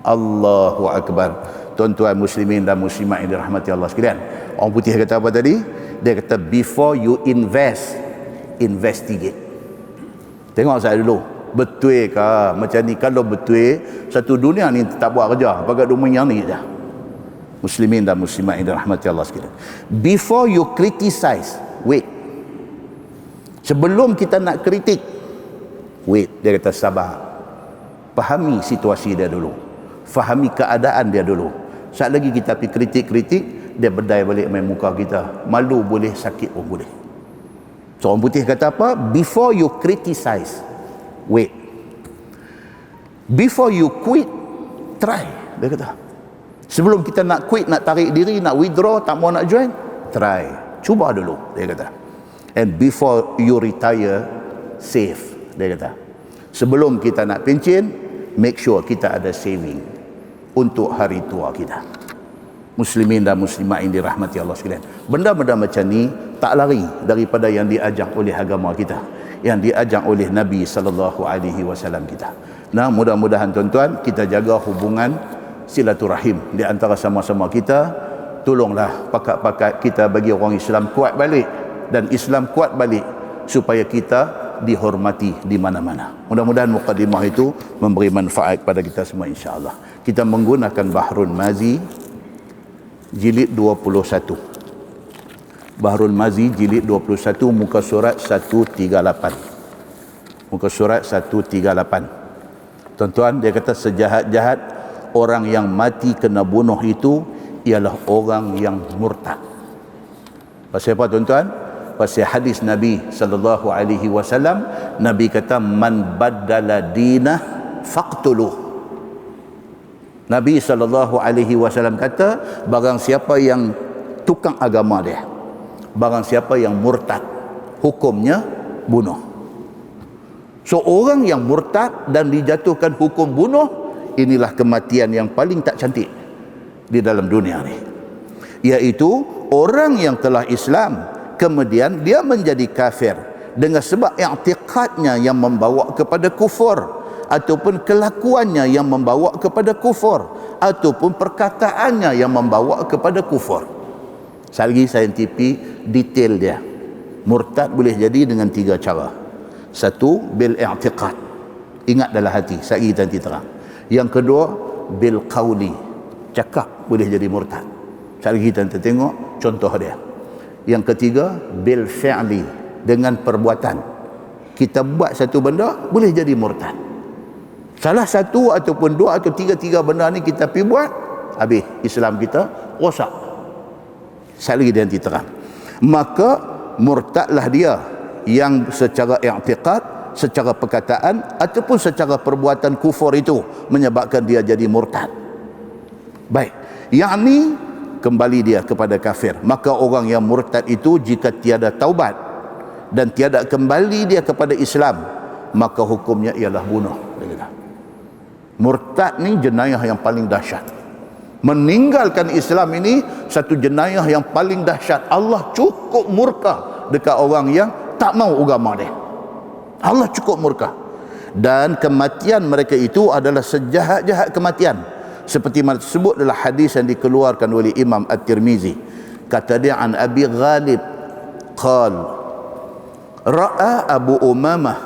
Speaker 1: Allahu Akbar. Tuan-tuan muslimin dan muslimat yang dirahmati Allah sekalian. Orang putih kata apa tadi? Dia kata before you invest, investigate. Tengok saya dulu. Betul ke macam ni? Kalau betul, satu dunia ni tak buat kerja. Pakat rumah yang ni je. Muslimin dan muslimat yang dirahmati Allah sekalian. Before you criticize, wait. Sebelum kita nak kritik, wait. Dia kata sabar. Fahami situasi dia dulu. Fahami keadaan dia dulu. Saat lagi kita pergi kritik-kritik, dia berdaya balik main muka kita. Malu boleh, sakit pun boleh. So orang putih kata apa? Before you criticize, wait. Before you quit, try. Dia kata. Sebelum kita nak quit, nak tarik diri, nak withdraw, tak mau nak join, try. Cuba dulu, dia kata. And before you retire, save. Dia kata. Sebelum kita nak pencen, make sure kita ada saving untuk hari tua kita. Muslimin dan muslimat yang dirahmati Allah sekalian. Benda-benda macam ni tak lari daripada yang diajak oleh agama kita. yang diajak oleh Nabi sallallahu alaihi wasallam kita. Nah, mudah-mudahan tuan-tuan kita jaga hubungan silaturahim di antara sama-sama kita. Tolonglah pakat-pakat kita bagi orang Islam kuat balik dan Islam kuat balik supaya kita dihormati di mana-mana. Mudah-mudahan mukadimah itu memberi manfaat kepada kita semua insya-Allah. Kita menggunakan Bahrul Mazi jilid 21. Bahrul Mazi jilid 21 muka surat 138. Muka surat 138. Tuan-tuan, dia kata sejahat-jahat orang yang mati kena bunuh itu ialah orang yang murtad. Pasal apa tuan-tuan? Pasal hadis Nabi sallallahu alaihi wasallam, Nabi kata man baddala dinah faqtuluh. Nabi sallallahu alaihi wasallam kata barang siapa yang tukang agama dia, barang siapa yang murtad, hukumnya bunuh. So orang yang murtad dan dijatuhkan hukum bunuh, inilah kematian yang paling tak cantik di dalam dunia ni, iaitu orang yang telah Islam kemudian dia menjadi kafir dengan sebab i'tiqadnya yang membawa kepada kufur, ataupun kelakuannya yang membawa kepada kufur, ataupun perkataannya yang membawa kepada kufur. Sekali lagi saintifik detail dia. Murtad boleh jadi dengan 3 cara. Satu, bil i'tiqad, ingat dalam hati. Sekali nanti terang. Yang kedua, bil qawli, cakap boleh jadi murtad. Sekali lagi nanti tengok contoh dia. Yang ketiga, bil fi'li, dengan perbuatan. Kita buat satu benda boleh jadi murtad. Salah satu ataupun 2 atau 3 benda ni kita pergi buat, habis Islam kita rosak. Sekali lagi dia nanti terang. Maka murtadlah dia yang secara i'tiqad, secara perkataan ataupun secara perbuatan kufur itu menyebabkan dia jadi murtad. Baik, yakni kembali dia kepada kafir. Maka orang yang murtad itu jika tiada taubat dan tiada kembali dia kepada Islam, maka hukumnya ialah bunuh. Murtad ni jenayah yang paling dahsyat. Meninggalkan Islam ini satu jenayah yang paling dahsyat. Allah cukup murka dekat orang yang tak mau agama dia. Allah cukup murka. Dan kematian mereka itu adalah sejahat-jahat kematian. Seperti mana tersebut adalah hadis yang dikeluarkan oleh Imam At-Tirmizi. Kata dia an Abi Ghalib qal ra'a Abu Umamah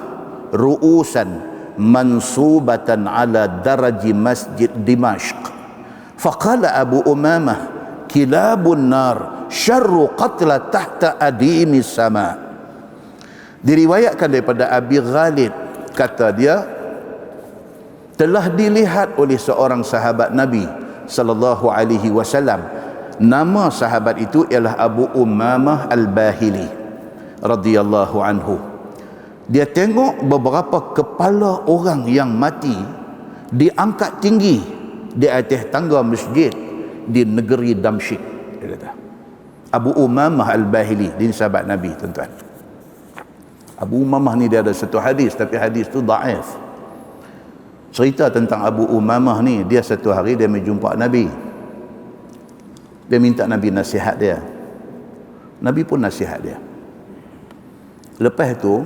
Speaker 1: ru'usan mansubatan ala daraji masjid Dimashq. Faqala Abu Umamah kilabun nar syarru qatla tahta adimi sama. Diriwayatkan daripada Abi Ghalib, kata dia telah dilihat oleh seorang sahabat Nabi sallallahu alaihi wasallam. Nama sahabat itu ialah Abu Umamah Al-Bahili radhiyallahu anhu. Dia tengok beberapa kepala orang yang mati diangkat tinggi di atas tangga masjid di negeri Damsyik. Dia kata Abu Umamah Al-Bahili, dia sahabat Nabi tuan-tuan. Abu Umamah ni dia ada satu hadis, tapi hadis tu dhaif. Cerita tentang Abu Umamah ni, dia satu hari dia menjumpa Nabi. Dia minta Nabi nasihat dia. Nabi pun nasihat dia. Lepas tu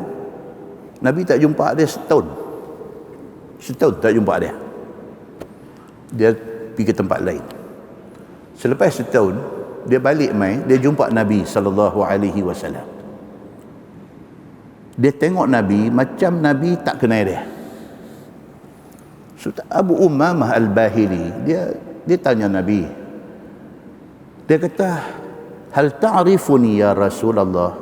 Speaker 1: Nabi tak jumpa dia setahun. Setahun tak jumpa dia. Dia pergi ke tempat lain. Selepas setahun dia balik mai, dia jumpa Nabi sallallahu alaihi wasallam. Dia tengok Nabi macam Nabi tak kenal dia. Abu Umamah Al-Bahili dia tanya Nabi. Dia kata, "Hal ta'rifuni ya Rasulullah?"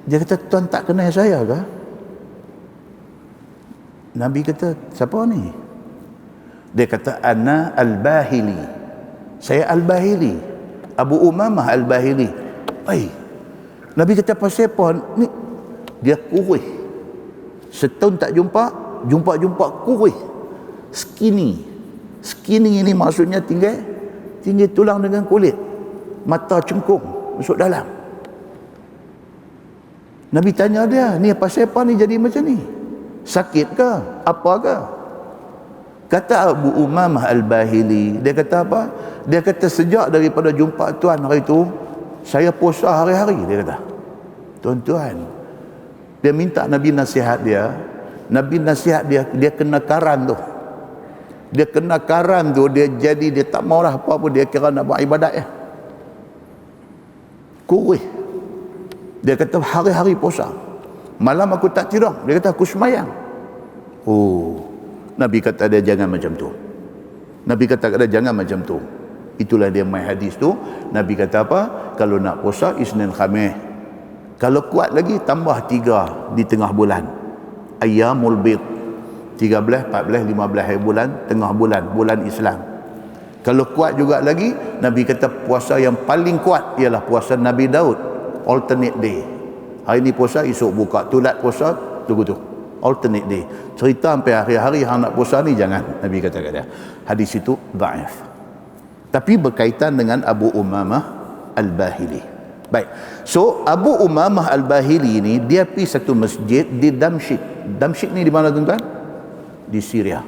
Speaker 1: Dia kata, "Tuan tak kenal saya ke?" Nabi kata, "Siapa ni?" Dia kata, "Ana Al-Bahili." Saya Al-Bahili. Abu Umamah Al-Bahili. Nabi kata, "Pasal apa ni?" Dia kurus. Setahun tak jumpa kurus. Skinny ini maksudnya tinggi tulang dengan kulit. Mata cengkung masuk dalam. Nabi tanya dia, "Ni pasal apa ni jadi macam ni? Sakit ke? Apa ke?" Kata Abu Umamah Al-Bahili, dia kata apa? Dia kata sejak daripada jumpa tuan hari tu, saya puasa hari-hari, dia kata. Tuan-tuan, Dia minta Nabi nasihat dia. Nabi nasihat dia, dia kena karan tu. Dia kena karan tu, dia jadi dia tak maulah apa pun, dia kira nak buat ibadat ya. Kurih. Dia kata hari-hari puasa. Malam aku tak tidur. Dia kata aku semayang. Oh, Nabi kata dia jangan macam tu. Nabi kata dia jangan macam tu. Itulah dia main hadis tu. Nabi kata apa? Kalau nak puasa Isnin Khamis. Kalau kuat lagi tambah 3 di tengah bulan. Ayyamul bid. 13, 14, 15 hari bulan, tengah bulan, bulan Islam. Kalau kuat juga lagi, Nabi kata puasa yang paling kuat ialah puasa Nabi Daud, alternate day. Hari ni puasa, esok buka. Tulat puasa, tunggu tu. Alternate day. Cerita sampai hari-hari hang nak puasa ni jangan. Nabi kata kat dia. Hadis itu dhaif. Tapi berkaitan dengan Abu Umamah Al-Bahili. Baik. So Abu Umamah Al-Bahili ni dia pergi satu masjid di Damsyik. Damsyik ni di mana tuan-tuan? Di Syria,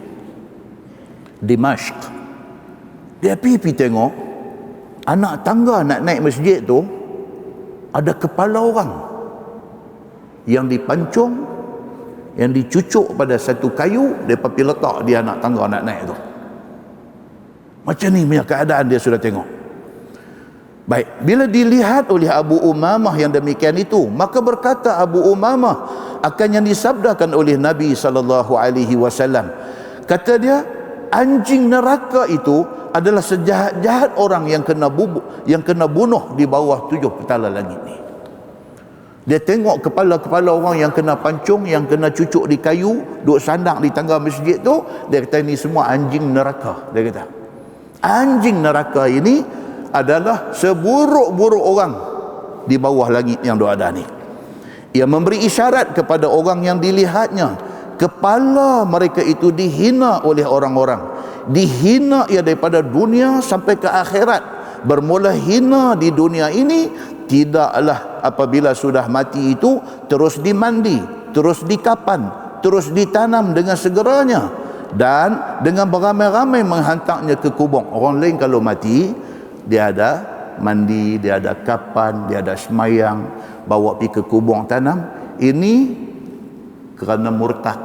Speaker 1: Dimashq. Dia pergi tengok anak tangga nak naik masjid tu ada kepala orang yang dipancung, yang dicucuk pada satu kayu, dia pergi letak di anak tangga nak naik tu. Macam ni punya keadaan dia sudah tengok. Baik, bila dilihat oleh Abu Umamah yang demikian itu, maka berkata Abu Umamah akan yang disabdakan oleh Nabi SAW. Kata dia, anjing neraka itu adalah sejahat-jahat orang yang kena bunuh di bawah 7 petala langit ni. Dia tengok kepala-kepala orang yang kena pancung, yang kena cucuk di kayu, duduk sandang di tangga masjid tu, dia kata ini semua anjing neraka. Dia kata anjing neraka ini adalah seburuk-buruk orang di bawah langit yang ada ni. Ia memberi isyarat kepada orang yang dilihatnya, kepala mereka itu dihina oleh orang-orang. Dihina ia daripada dunia sampai ke akhirat. Bermula hina di dunia ini, tidaklah apabila sudah mati itu terus dimandi, terus dikapan, terus ditanam dengan segeranya, dan dengan beramai-ramai menghantarnya ke kubur. Orang lain kalau mati, dia ada mandi, dia ada kapan, dia ada semayang, bawa pergi ke kubur tanam. Ini kerana murtad,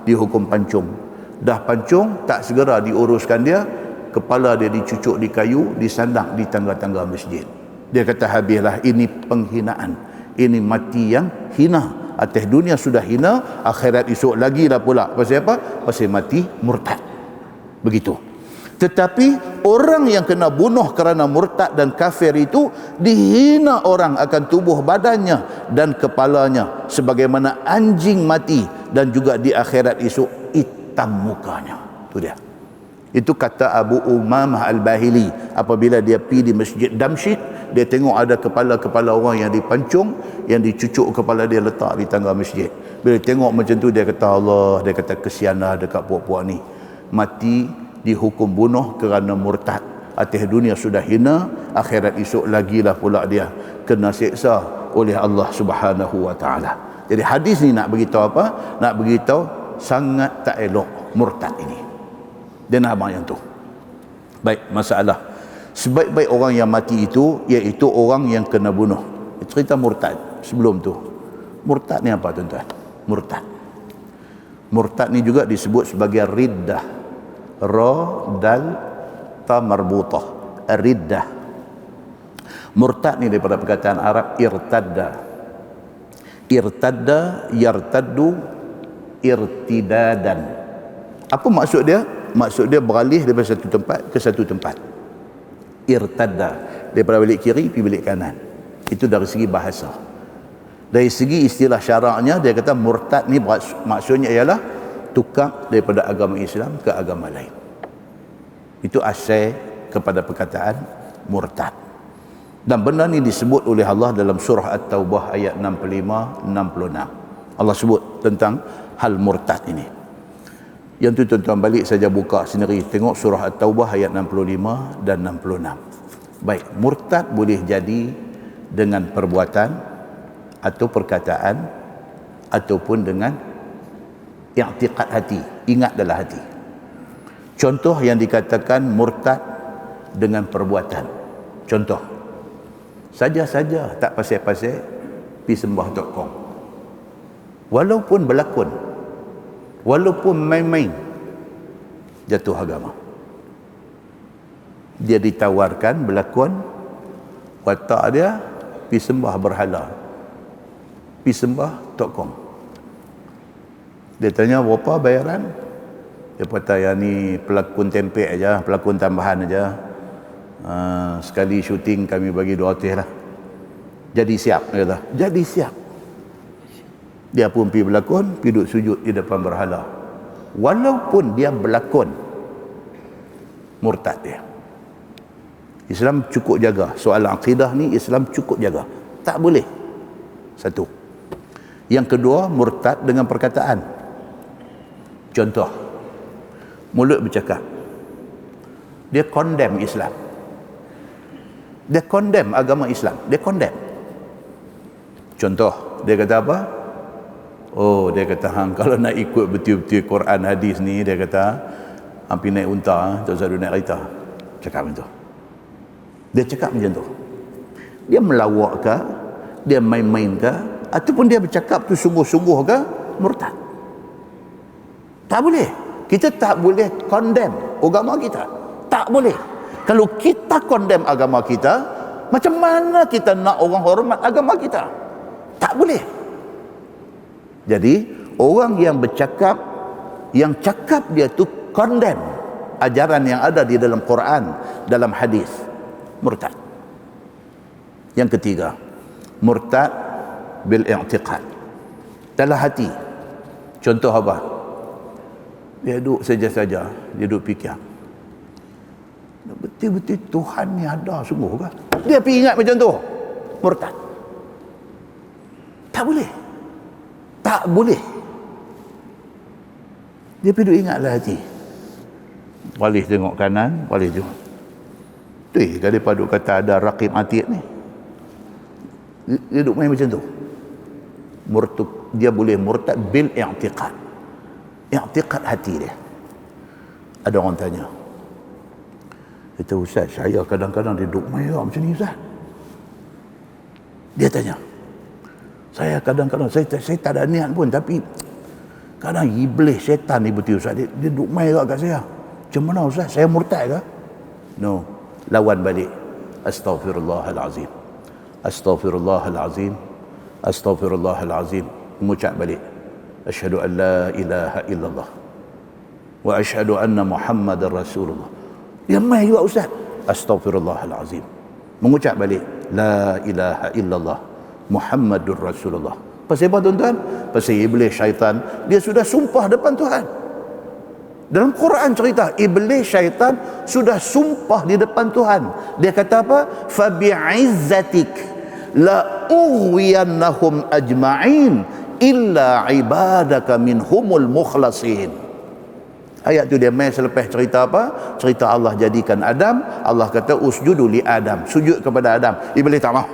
Speaker 1: dihukum pancung. Dah pancung, tak segera diuruskan dia, kepala dia dicucuk di kayu, disandang di tangga-tangga masjid. Dia kata habislah, ini penghinaan, ini mati yang hina. Atas dunia sudah hina, akhirat esok lagi lah pula. Pasal apa? Pasal mati murtad. Begitu. Tetapi orang yang kena bunuh kerana murtad dan kafir itu dihina orang akan tubuh badannya dan kepalanya sebagaimana anjing mati, dan juga di akhirat esok hitam mukanya. Itu dia. Itu kata Abu Umamah Al-Bahili apabila dia pergi di Masjid Damsyik, dia tengok ada kepala-kepala orang yang dipancung, yang dicucuk kepala dia letak di tangga masjid. Bila tengok macam tu, dia kata Allah, dia kata kesianlah dekat puak-puak ni. Mati dihukum bunuh kerana murtad. Atas dunia sudah hina, akhirat esok lagilah pula dia kena seksa oleh Allah Subhanahu wa taala. Jadi hadis ni nak beritahu apa? Nak beritahu sangat tak elok murtad ini. Dia nak abang yang tu. Baik, masalah sebaik-baik orang yang mati itu iaitu orang yang kena bunuh. Cerita murtad sebelum tu. Murtad ni apa tuan-tuan? Murtad ni juga disebut sebagai riddah. Ra dal ta marbutah, riddah. Murtad ni daripada perkataan Arab irtadda. Irtadda yartaddu irtidadan. Apa maksud dia? Maksud dia beralih daripada satu tempat ke satu tempat. Irtadda, daripada bilik kiri pergi bilik kanan. Itu dari segi bahasa. Dari segi istilah syaraknya, dia kata murtad ni maksudnya ialah tukar daripada agama Islam ke agama lain. Itu asal kepada perkataan murtad. Dan benda ni disebut oleh Allah dalam surah At-Taubah ayat 65-66. Allah sebut tentang hal murtad ini. Yang tu tuan-tuan balik saja buka sendiri, tengok surah At-Taubah ayat 65 dan 66. Baik, murtad boleh jadi dengan perbuatan atau perkataan ataupun dengan i'tiqad hati, ingat dalam hati. Contoh yang dikatakan murtad dengan perbuatan. Contoh, saja-saja tak pasal-pasal pergi sembah Tok Kong. walaupun berlakon, walaupun main-main, jatuh agama. Dia ditawarkan berlakon, watak dia pergi sembah berhala, pergi sembah Tok Kong. Dia tanya berapa bayaran, dia kata yang ni pelakon tempek aja, pelakon tambahan aja. Sekali syuting kami bagi 200 lah. Jadi siap, dia kata. Jadi siap. Dia pun pergi berlakon, pergi duduk sujud di depan berhala. Walaupun dia berlakon, murtad dia. Islam cukup jaga. Soal akidah ni Islam cukup jaga. Tak boleh. Satu. Yang kedua, murtad dengan perkataan. Contoh, mulut bercakap. Dia condemn Islam. Dia condemn agama Islam. Dia condemn. Contoh, dia kata apa? Oh, dia kata kalau nak ikut betul-betul Quran hadis ni, dia kata hampir naik unta, tak usah naik kereta. Cakap macam tu. Dia cakap macam tu. Dia melawak ke, dia main-main ke, ataupun dia bercakap tu sungguh-sungguh ke, murtad. Tak boleh. Kita tak boleh condemn agama kita. Tak boleh. Kalau kita condemn agama kita, macam mana kita nak orang hormat agama kita? Tak boleh. Jadi orang yang bercakap, yang cakap dia tu condemn ajaran yang ada di dalam Quran, dalam hadis, murtad. Yang ketiga, murtad bil i'tiqad, dalam hati. Contoh apa? Dia duduk saja-saja, dia duduk fikir, betul-betul Tuhan ni ada sungguh ke? Dia pergi ingat macam tu, murtad. Tak boleh. Tak boleh. Dia pergi duduk ingatlah hati. Walih tengok kanan, walih tengok. Daripada duk kata ada raqib atid ni, dia duduk main macam tu. Dia boleh murtad bil i'tiqad. I'tiqad hati dia. Ada orang tanya, kata, Ustaz, saya kadang-kadang dia duduk main macam ni, Ustaz. Dia tanya, saya kadang-kadang saya tak ada niat pun, tapi kadang iblis syaitan ni betul, Ustaz, dia duduk main kat saya. Macam mana, Ustaz? Saya murtad ke? No. Lawan balik. Astaghfirullahalazim. Astaghfirullahalazim. Astaghfirullahalazim. Mengucap balik. Asyhadu an la ilaha illallah wa asyhadu anna Muhammadar Rasulullah. Dia main juga, Ustaz. Astaghfirullahalazim. Mengucap balik. La ilaha illallah Muhammadur Rasulullah. Pasal apa, tuan-tuan? Pasal iblis syaitan, dia sudah sumpah depan Tuhan. Dalam Quran cerita, iblis syaitan sudah sumpah di depan Tuhan. Dia kata apa? Fa bi'izzatik la ughwiyannahum ajma'in illa ibadaka minhumul mukhlasin. Ayat tu dia main selepas cerita apa? Cerita Allah jadikan Adam. Allah kata usjudu li Adam, sujud kepada Adam. Iblis tak mahu.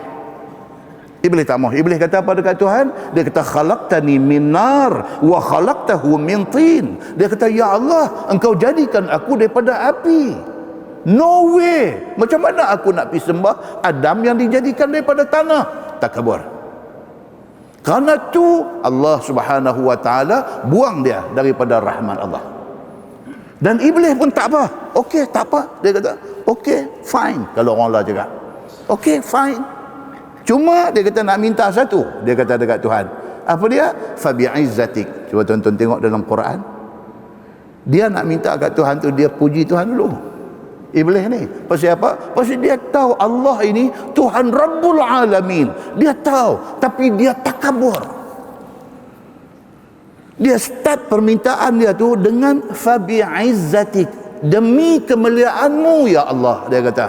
Speaker 1: Iblis tak mahu. Iblis kata apa dekat Tuhan? Dia kata khalaqtani min nar wa khalaqtahu min tin. Dia kata, ya Allah, engkau jadikan aku daripada api. No way. Macam mana aku nak pergi sembah Adam yang dijadikan daripada tanah? Takabur. Karena tu Allah Subhanahu wa taala buang dia daripada rahmat Allah. Dan iblis pun tak apa. Okey, tak apa. Dia kata, okey, fine. Kalau orang Allah cakap, okey, fine. Cuma dia kata nak minta satu. Dia kata dekat Tuhan. Apa dia? Fa bi'izzatik. Cuba tonton tengok dalam Quran. Dia nak minta kat Tuhan tu, dia puji Tuhan dulu. Iblis ni. Pasal apa? Pasal dia tahu Allah ini Tuhan Rabbul Alamin. Dia tahu. Tapi dia takabur. Dia start permintaan dia tu dengan fa bi'izzatik. Demi kemuliaanmu ya Allah. Dia kata,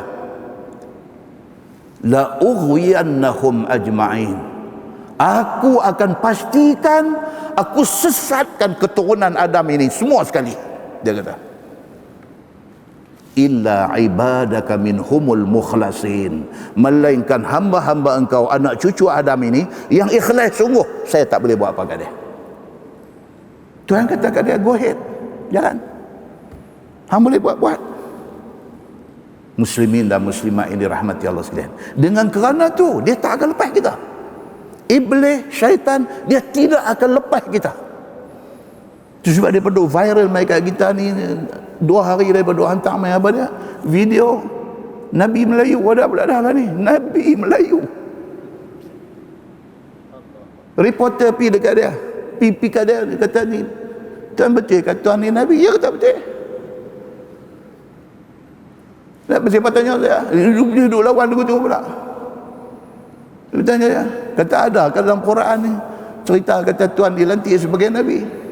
Speaker 1: la ughwiyannahum ajma'in. Aku akan pastikan, aku sesatkan keturunan Adam ini semua sekali. Dia kata, illa ibadaka minhumul mukhlasin. Melainkan hamba-hamba engkau, anak cucu Adam ini yang ikhlas sungguh, saya tak boleh buat apa kat dia. Tuhan kata kat dia, go ahead, jalan. Hang boleh buat-buat. Muslimin dan muslimat ini rahmati Allah sekalian. Dengan kerana tu dia tak akan lepas kita. iblis, syaitan, dia tidak akan lepas kita. Itu sebab daripada viral mai kat kita ni 2 hari daripada hantar mai apa dia? Video Nabi Melayu ada pula dah lah ni. Nabi Melayu. Reporter pi dekat dia. Pi kat dia kata ni, tuan betul kat tuan ni Nabi? Ya kata betul. Siapa tanya saya? Dia duduk lawan tu pula. Dia tanya dia. Kata ada kat dalam Quran ni cerita kata tuan dilantik sebagai Nabi.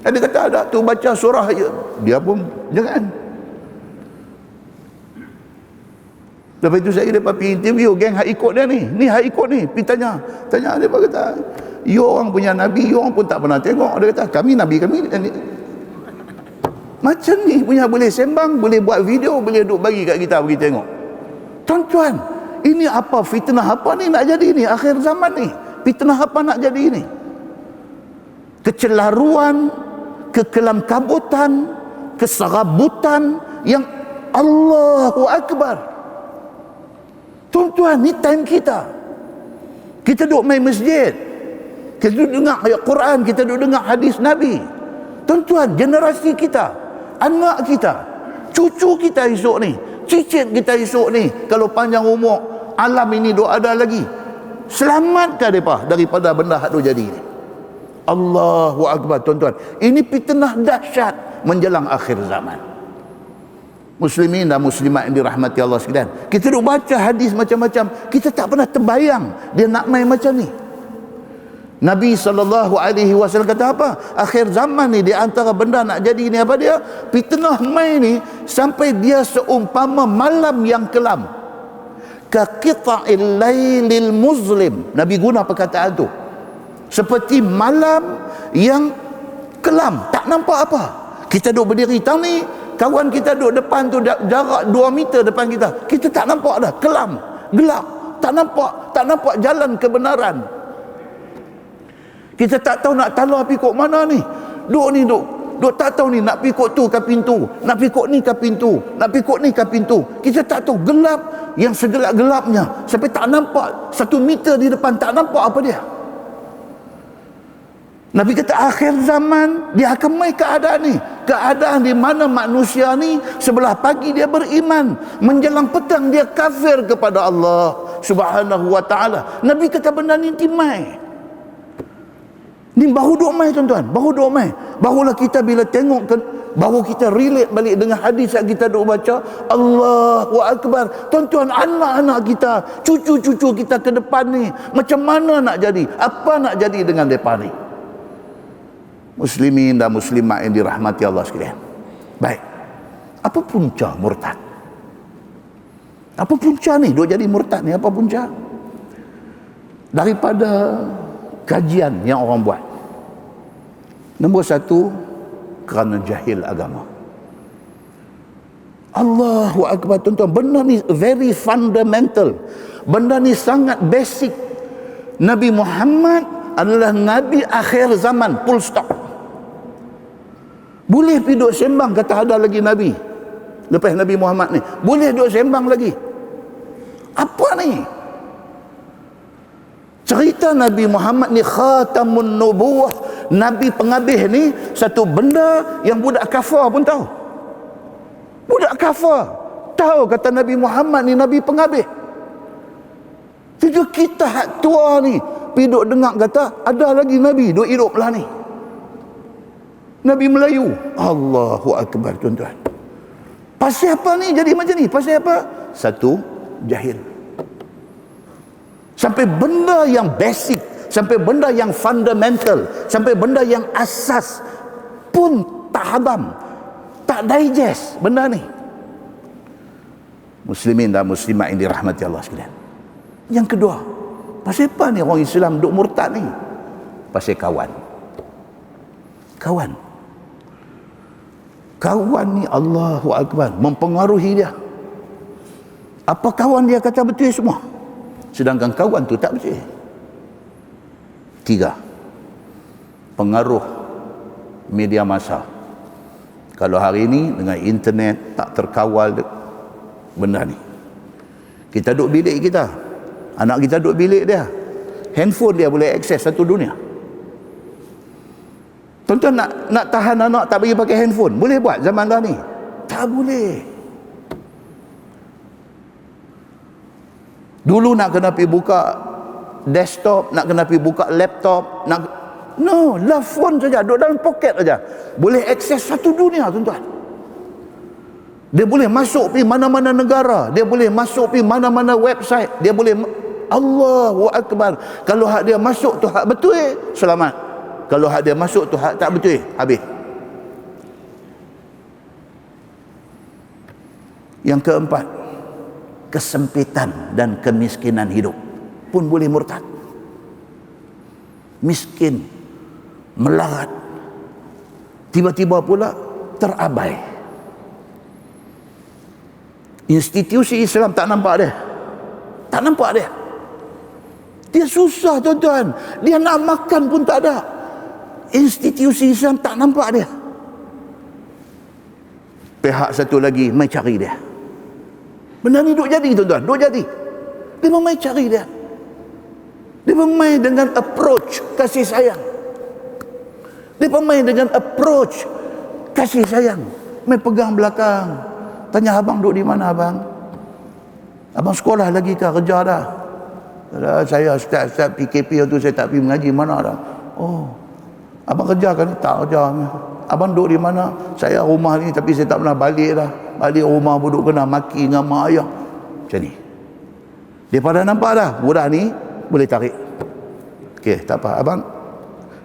Speaker 1: Dia kata ada, tu baca surah je. Dia pun jangan. Lepas itu saya dapat pergi interview geng hak ikut dia ni. Ni hak ikut ni. Pergi tanya dia kata, you orang punya Nabi, you orang pun tak pernah tengok. Dia kata, kami Nabi kami ni. Macam ni punya boleh sembang, boleh buat video, boleh duk bagi kat kita bagi tengok. Tuan-tuan, ini apa fitnah apa ni nak jadi ni akhir zaman ni? Fitnah apa nak jadi ni? Kecelaruan, kekelamkabutan, keserabutan yang Allahu Akbar. Tuan-tuan, ni time kita. Kita duduk main masjid, kita duduk dengar ayat Quran, kita duduk dengar hadis Nabi. Tuan-tuan, generasi kita, anak kita, cucu kita esok ni, cicit kita esok ni, kalau panjang umur, alam ini duk ada lagi, selamatkan mereka daripada benda hak tu jadi ni. Allahu Akbar. Tuan-tuan, ini fitnah dahsyat menjelang akhir zaman. Muslimin dan muslimat yang dirahmati Allah sekalian, kita duk baca hadis macam-macam, kita tak pernah terbayang dia nak main macam ni. Nabi SAW kata apa? Akhir zaman ni, di antara benda nak jadi ni apa dia? Fitnah main ni sampai dia seumpama malam yang kelam, ka qita'il lailil muzlim. Nabi guna perkataan tu, seperti malam yang kelam, tak nampak apa. Kita duduk berdiri tang ni, kawan kita duduk depan tu, jarak 2 meter depan kita, kita tak nampak dah, kelam, gelap, tak nampak jalan kebenaran. Kita tak tahu nak talar pergi kok mana ni. Duk tak tahu ni nak pergi kok tu ke pintu, nak pergi kok ni ke pintu, nak pergi kok ni ke pintu. Kita tak tahu, gelap yang segelap-gelapnya sampai tak nampak 1 meter di depan, tak nampak apa dia. Nabi kata akhir zaman dia akan mai keadaan ni, keadaan di mana manusia ni sebelah pagi dia beriman, menjelang petang dia kafir kepada Allah Subhanahu wa taala. Nabi kata benda ni timai. Ni baru duk mai tuan-tuan, baru duk mai. Barulah kita bila tengok baru kita relate balik dengan hadis yang kita duk baca. Allahu Akbar. Tuan-tuan, anak-anak kita, cucu-cucu kita ke depan ni macam mana nak jadi? Apa nak jadi dengan depa ni? Muslimin dan muslimat yang dirahmati Allah sekalian. Baik. Apa punca murtad? Apa punca ni? Duk jadi murtad ni apa punca? Daripada kajian yang orang buat. Nombor 1, kerana jahil agama. Allahu Akbar. Tuan-tuan, benda ni very fundamental. Benda ni sangat basic. Nabi Muhammad adalah Nabi akhir zaman, full stop. Boleh pergi duk sembang kata ada lagi Nabi lepas Nabi Muhammad ni, boleh duk sembang lagi. Apa ni? Cerita Nabi Muhammad ni khatamun nubuwah, Nabi penghabis ni, satu benda yang budak kafir pun tahu. Budak kafir tahu kata Nabi Muhammad ni Nabi penghabis. Jadi kita hak tua ni pergi duk dengar kata ada lagi Nabi duk hidup lah ni, Nabi Melayu. Allahu Akbar. Tuan-tuan, pasal apa ni jadi macam ni? Pasal apa? 1, jahil. Sampai benda yang basic, sampai benda yang fundamental, sampai benda yang asas pun tak habam, tak digest benda ni. Muslimin dan muslimat yang dirahmati Allah sekalian. Yang kedua, pasal apa ni orang Islam duk murtad ni? Pasal kawan. Kawan ni Allahu Akbar mempengaruhi dia. Apa kawan dia kata betul semua, sedangkan kawan tu tak betul. 3, pengaruh media massa. Kalau hari ini dengan internet tak terkawal benda ni, kita duduk bilik kita, anak kita duduk bilik dia, Handphone dia boleh akses satu dunia. Tuan-tuan nak tahan anak tak bagi pakai handphone, boleh buat zaman dah ni? Tak boleh. Dulu nak kena pergi buka desktop, nak kena pergi buka laptop, lah phone saja, duduk dalam poket saja. Boleh akses satu dunia, tuan-tuan. Dia boleh masuk pergi mana-mana negara, dia boleh masuk pergi mana-mana website, dia boleh Allahu Akbar. Kalau hak dia masuk tu hak betul, selamat. Kalau hak dia masuk tu hak tak betul, habis. Yang keempat, kesempitan dan kemiskinan hidup pun boleh murtad. Miskin, melarat, tiba-tiba pula terabai. Institusi Islam tak nampak dia. Tak nampak dia. Dia susah, tuan-tuan. Dia nak makan pun tak ada. Institusi Islam tak nampak dia. Pihak satu lagi mai cari dia. Benda ni duk jadi, tuan-tuan, duk jadi. Dia mai cari dia. Dia mai dengan approach kasih sayang. Dia mai dengan approach kasih sayang. Mai pegang belakang. Tanya, abang duduk di mana, abang? Abang sekolah lagi ke, kerja dah? Saya start PKP tu saya tak pergi mengaji, mana dah? Oh, abang kerja kan? Tak kerja. Abang duduk di mana? Saya rumah ni tapi saya tak pernah balik dah. Balik rumah duduk kena maki dengan mak ayah. Macam ni. Dia pada nampak dah, budak ni boleh tarik. Okey, tak apa.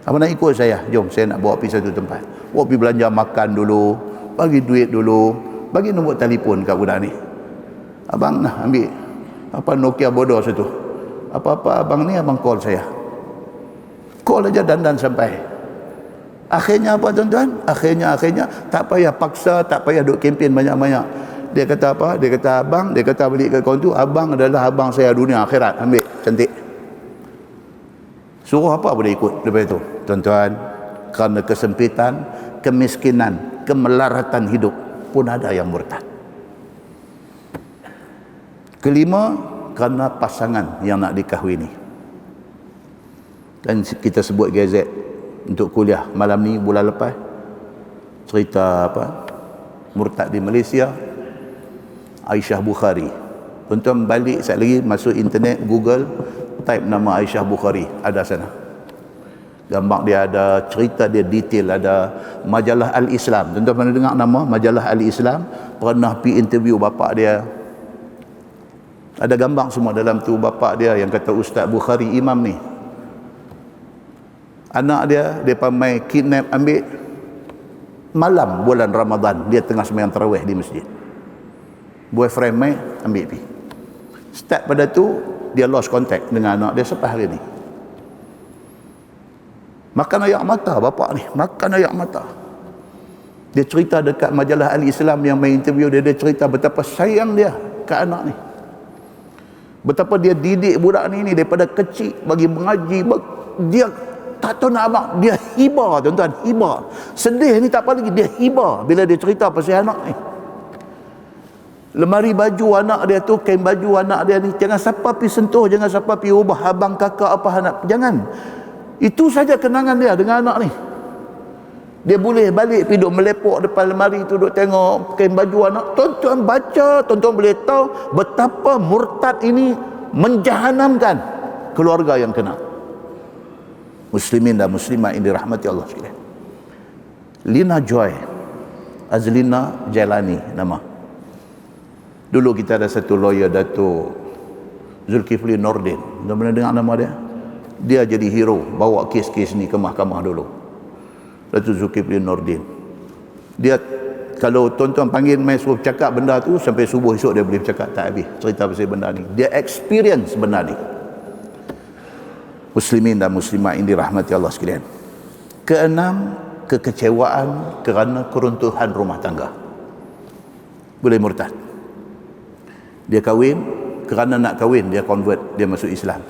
Speaker 1: Abang nak ikut saya. Jom, saya nak bawa pergi satu tempat. Bawa pergi belanja makan dulu, bagi duit dulu, bagi nombor telefon kat budak ni. Abang nak ambil apa Nokia bodoh satu. Apa-apa abang ni, abang call saya. Call aja dandan sampai. Akhirnya apa, tuan-tuan? Akhirnya tak payah paksa, tak payah duk kempen banyak-banyak. Dia kata apa? Dia kata abang, dia kata balik ke kawan tu, abang adalah abang saya dunia akhirat. Ambil, cantik. Suruh apa boleh ikut daripada itu, tuan-tuan. Kerana kesempitan, kemiskinan, kemelaratan hidup pun ada yang murtad. Kelima, kerana pasangan yang nak dikahwini. Dan kita sebut gazet untuk kuliah malam ni, bulan lepas, cerita apa, murtad di Malaysia, Aisyah Bukhari. Tuan-tuan balik sekali lagi, masuk internet, Google, type nama Aisyah Bukhari, ada sana. Gambar dia ada, cerita dia detail, ada majalah Al-Islam. Tuan-tuan pernah dengar nama majalah Al-Islam? Pernah pergi interview bapak dia. Ada gambar semua dalam tu bapak dia yang kata Ustaz Bukhari imam ni. Anak dia pamai kidnap, ambil malam bulan Ramadan, dia tengah sembahyang tarawih di masjid. Boyfriend mai ambil pergi. Start pada tu dia lost contact dengan anak dia sampai hari ni. Makan ayak mata bapak ni, makan ayak mata. Dia cerita dekat majalah Al-Islam yang main interview dia, dia cerita betapa sayang dia ke anak ni. Betapa dia didik budak ni daripada kecil bagi mengaji. Dia tak tahu nak abang, dia hibah, tuan-tuan, hibah. Sedih ni tak apa lagi, dia hibah bila dia cerita pasal anak ni. Lemari baju anak dia tu, kain baju anak dia ni, jangan siapa pergi sentuh, jangan siapa pergi ubah, abang, kakak, apa anak, jangan. Itu saja kenangan dia dengan anak ni. Dia boleh balik pergi duduk melepok depan lemari tu, duduk tengok kain baju anak. Tuan-tuan baca, tuan-tuan boleh tahu betapa murtad ini menjahanamkan keluarga yang kena. Muslimin dan muslimat yang dirahmati Allah sekalian. Lina Joy Azlina Jailani nama. Dulu kita ada satu lawyer, Dato' Zulkifli Nordin. Tuan pernah dengar nama dia? Dia jadi hero bawa kes-kes ni ke mahkamah dulu. Dato' Zulkifli Nordin. Dia kalau tuan-tuan panggil mai suruh cakap benda tu sampai subuh esok dia boleh bercakap tak habis cerita pasal benda ni. Dia experience benda ni. Muslimin dan muslimat yang dirahmati Allah sekalian. Keenam, kekecewaan kerana keruntuhan rumah tangga. Boleh murtad. Dia kahwin, kerana nak kahwin dia convert, dia masuk Islam.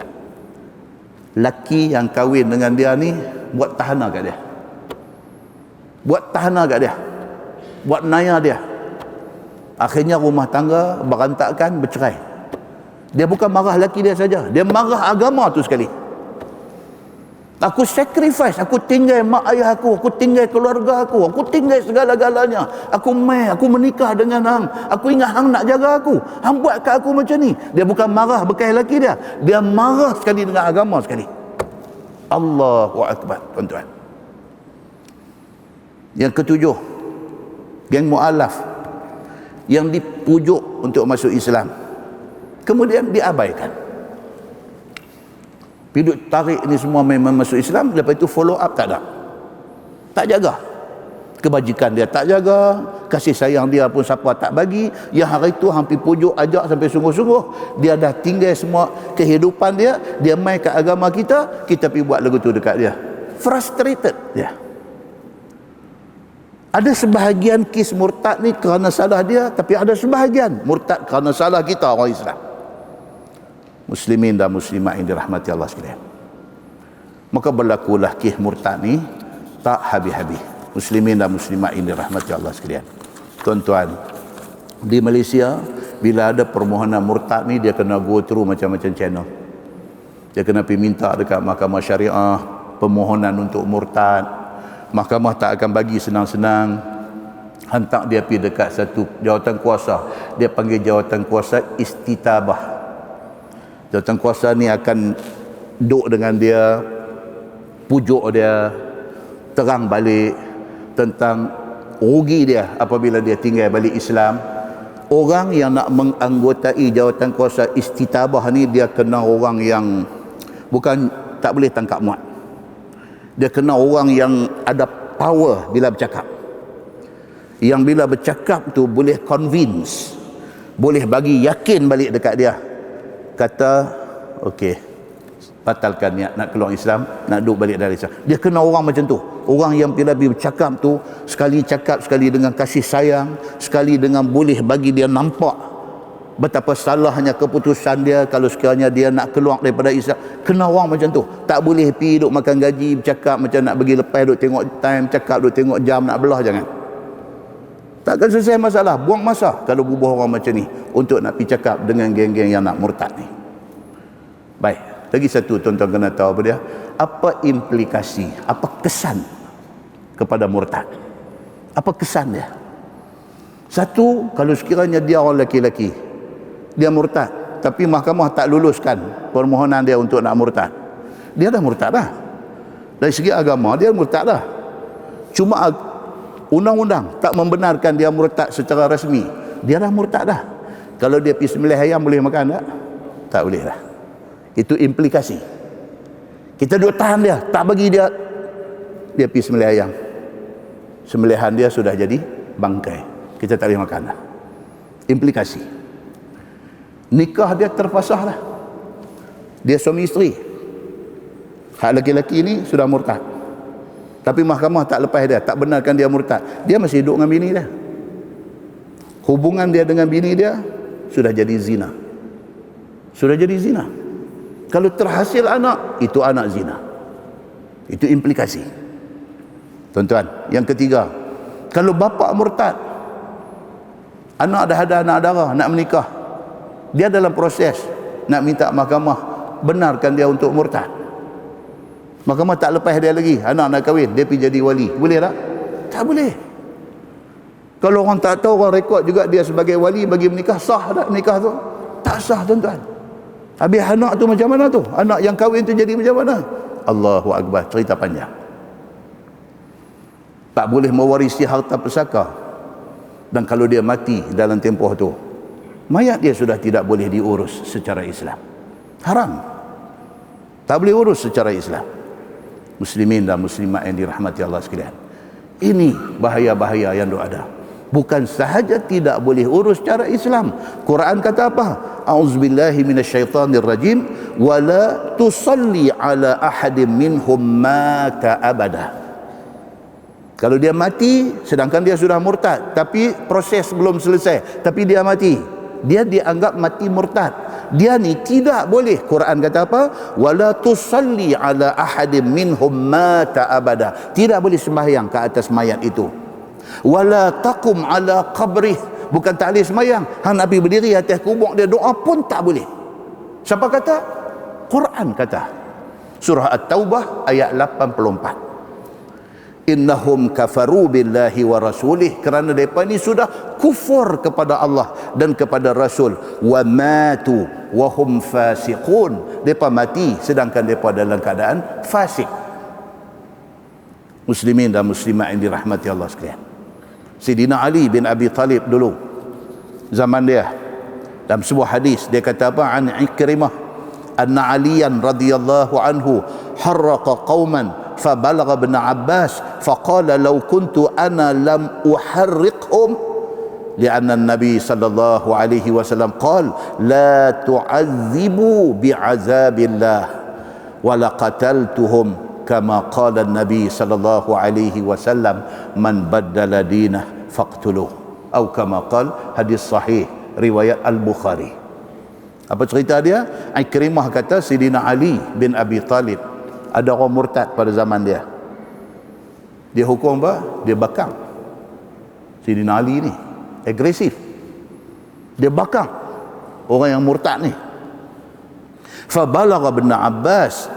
Speaker 1: Laki yang kahwin dengan dia ni buat tahanan kat dia. Buat tahanan kat dia. Buat naya dia. Akhirnya rumah tangga berantakan, bercerai. Dia bukan marah laki dia saja, dia marah agama tu sekali. Aku sacrifice, aku tinggal mak ayah aku tinggal keluarga aku tinggal segala-galanya. Aku menikah dengan hang. Aku ingat hang nak jaga aku. Hang buat kat aku macam ni. Dia bukan marah bekas lelaki dia. Dia marah sekali dengan agama sekali. Allahu Akbar, tuan-tuan. Yang ketujuh, geng mu'alaf yang dipujuk untuk masuk Islam, kemudian diabaikan. Piduk tarik ni semua memang masuk Islam, lepas itu follow up tak ada. Tak jaga. Kebajikan dia tak jaga, kasih sayang dia pun siapa tak bagi. Yang hari itu hampir pujuk ajak sampai sungguh-sungguh, dia dah tinggal semua kehidupan dia, dia main kat agama kita pergi buat lagu tu dekat dia. Frustrated dia. Ada sebahagian kes murtad ni kerana salah dia, tapi ada sebahagian murtad kerana salah kita orang Islam. Muslimin dan muslimat yang dirahmati Allah sekalian. Maka berlakulah kes murtad ni tak habis-habis. Muslimin dan muslimat yang dirahmati Allah sekalian. Tuan-tuan, di Malaysia bila ada permohonan murtad ni, dia kena go through macam-macam channel. Dia kena pergi minta dekat mahkamah syariah permohonan untuk murtad. Mahkamah tak akan bagi senang-senang. Hantar dia pergi dekat satu jawatan kuasa. Dia panggil jawatan kuasa istitabah. Jawatan kuasa ni akan duduk dengan dia, pujuk dia, terang balik tentang rugi dia apabila dia tinggal balik Islam. Orang yang nak menganggotai jawatan kuasa istitabah ni, dia kena orang yang bukan tak boleh tangkap muat. Dia kena orang yang ada power bila bercakap. Yang bila bercakap tu boleh convince, boleh bagi yakin balik dekat dia. Kata, okey, batalkan niat nak keluar Islam, nak duduk balik dari Islam. Dia kena orang macam tu. Orang yang bila bercakap tu, sekali cakap, sekali dengan kasih sayang, sekali dengan boleh bagi dia nampak betapa salahnya keputusan dia kalau sekiranya dia nak keluar daripada Islam. Kena orang macam tu. Tak boleh pergi duduk makan gaji, bercakap macam nak bagi lepas, duduk tengok time, cakap duduk tengok jam, nak belah, jangan. Takkan selesai masalah. Buang masa kalau bubuh orang macam ni untuk nak pergi cakap dengan geng-geng yang nak murtad ni. Baik, lagi satu tuan-tuan kena tahu apa dia. Apa implikasi, apa kesan kepada murtad? Apa kesan dia? Satu, kalau sekiranya dia orang lelaki-lelaki, dia murtad, tapi mahkamah tak luluskan permohonan dia untuk nak murtad, dia dah murtad dah. Dari segi agama dia murtad dah. Cuma undang-undang tak membenarkan dia murtad secara rasmi, dia dah murtad dah. Kalau dia pergi sembelih ayam boleh makan tak? Tak boleh dah. Itu implikasi. Kita duk tahan dia, tak bagi dia pergi sembelih ayam. Sembelihan dia sudah jadi bangkai, kita tak boleh makan dah. Implikasi. Nikah dia terpasah dah. Dia suami isteri. Hak lelaki-lelaki ni sudah murtad, tapi mahkamah tak lepas dia, tak benarkan dia murtad. Dia masih hidup dengan bini dia. Hubungan dia dengan bini dia sudah jadi zina. Sudah jadi zina. Kalau terhasil anak, itu anak zina. Itu implikasi. Tuan-tuan, yang ketiga, kalau bapa murtad, anak dah ada anak darah, nak menikah, dia dalam proses nak minta mahkamah benarkan dia untuk murtad. Mahkamah tak lepas dia lagi, anak nak kahwin, dia pergi jadi wali. Boleh tak? Tak boleh. Kalau orang tak tahu, orang rekod juga dia sebagai wali bagi menikah, sah tak nikah tu? Tak sah, tuan-tuan. Habis anak tu macam mana tu? Anak yang kahwin tu jadi macam mana? Allahu Akbar, cerita panjang. Tak boleh mewarisi harta pusaka. Dan kalau dia mati dalam tempoh tu, mayat dia sudah tidak boleh diurus secara Islam. Haram. Tak boleh urus secara Islam. Muslimin dan muslimat yang dirahmati Allah sekalian, ini bahaya-bahaya yang ada. Bukan sahaja tidak boleh urus secara Islam. Quran kata apa? A'udzubillahi minasyaitonirrajim, wala tusalli ala ahadim minhum mata abada. Kalau dia mati sedangkan dia sudah murtad, tapi proses belum selesai, tapi dia mati, dia dianggap mati murtad. Dia ni tidak boleh. Quran kata apa? Wala tusalli ala ahadim minhum mata abada. Tidak boleh sembahyang ke atas mayat itu. Wala taqum ala qabrih. Bukan tak boleh sembahyang, hang Nabi berdiri atas kubur dia doa pun tak boleh. Siapa kata? Quran kata. Surah At-Taubah ayat 84. Innahum kafaru billahi wa rasulih, kerana mereka ni sudah kufur kepada Allah dan kepada Rasul, wa matu wa hum fasiqun, mereka mati sedangkan mereka dalam keadaan fasik. Muslimin dan muslimat yang dirahmati Allah sekalian, Sayyidina Ali bin Abi Talib dulu zaman dia, dalam sebuah hadis dia kata apa, an Ikrimah anna Aliyan radhiyallahu anhu harraqa qauman فبلغ ابن عباس فقال لو كنت أنا لم أحرقهم لأن النبي صلى الله عليه وسلم قال لا تعذبوا بعذاب الله ولقتلتهم كما قال النبي صلى الله عليه وسلم من بدل دينه فاقتلوه أو كما قال hadis sahih riwayat Al-Bukhari. Apa cerita dia? Ikrimah kata Sayyidina Ali bin Abi Talib, ada orang murtad pada zaman dia. Dia hukum apa? Dia bakar. Sayyidina Ali ni agresif. Dia bakar orang yang murtad ni. Fabalagha ibn Abbas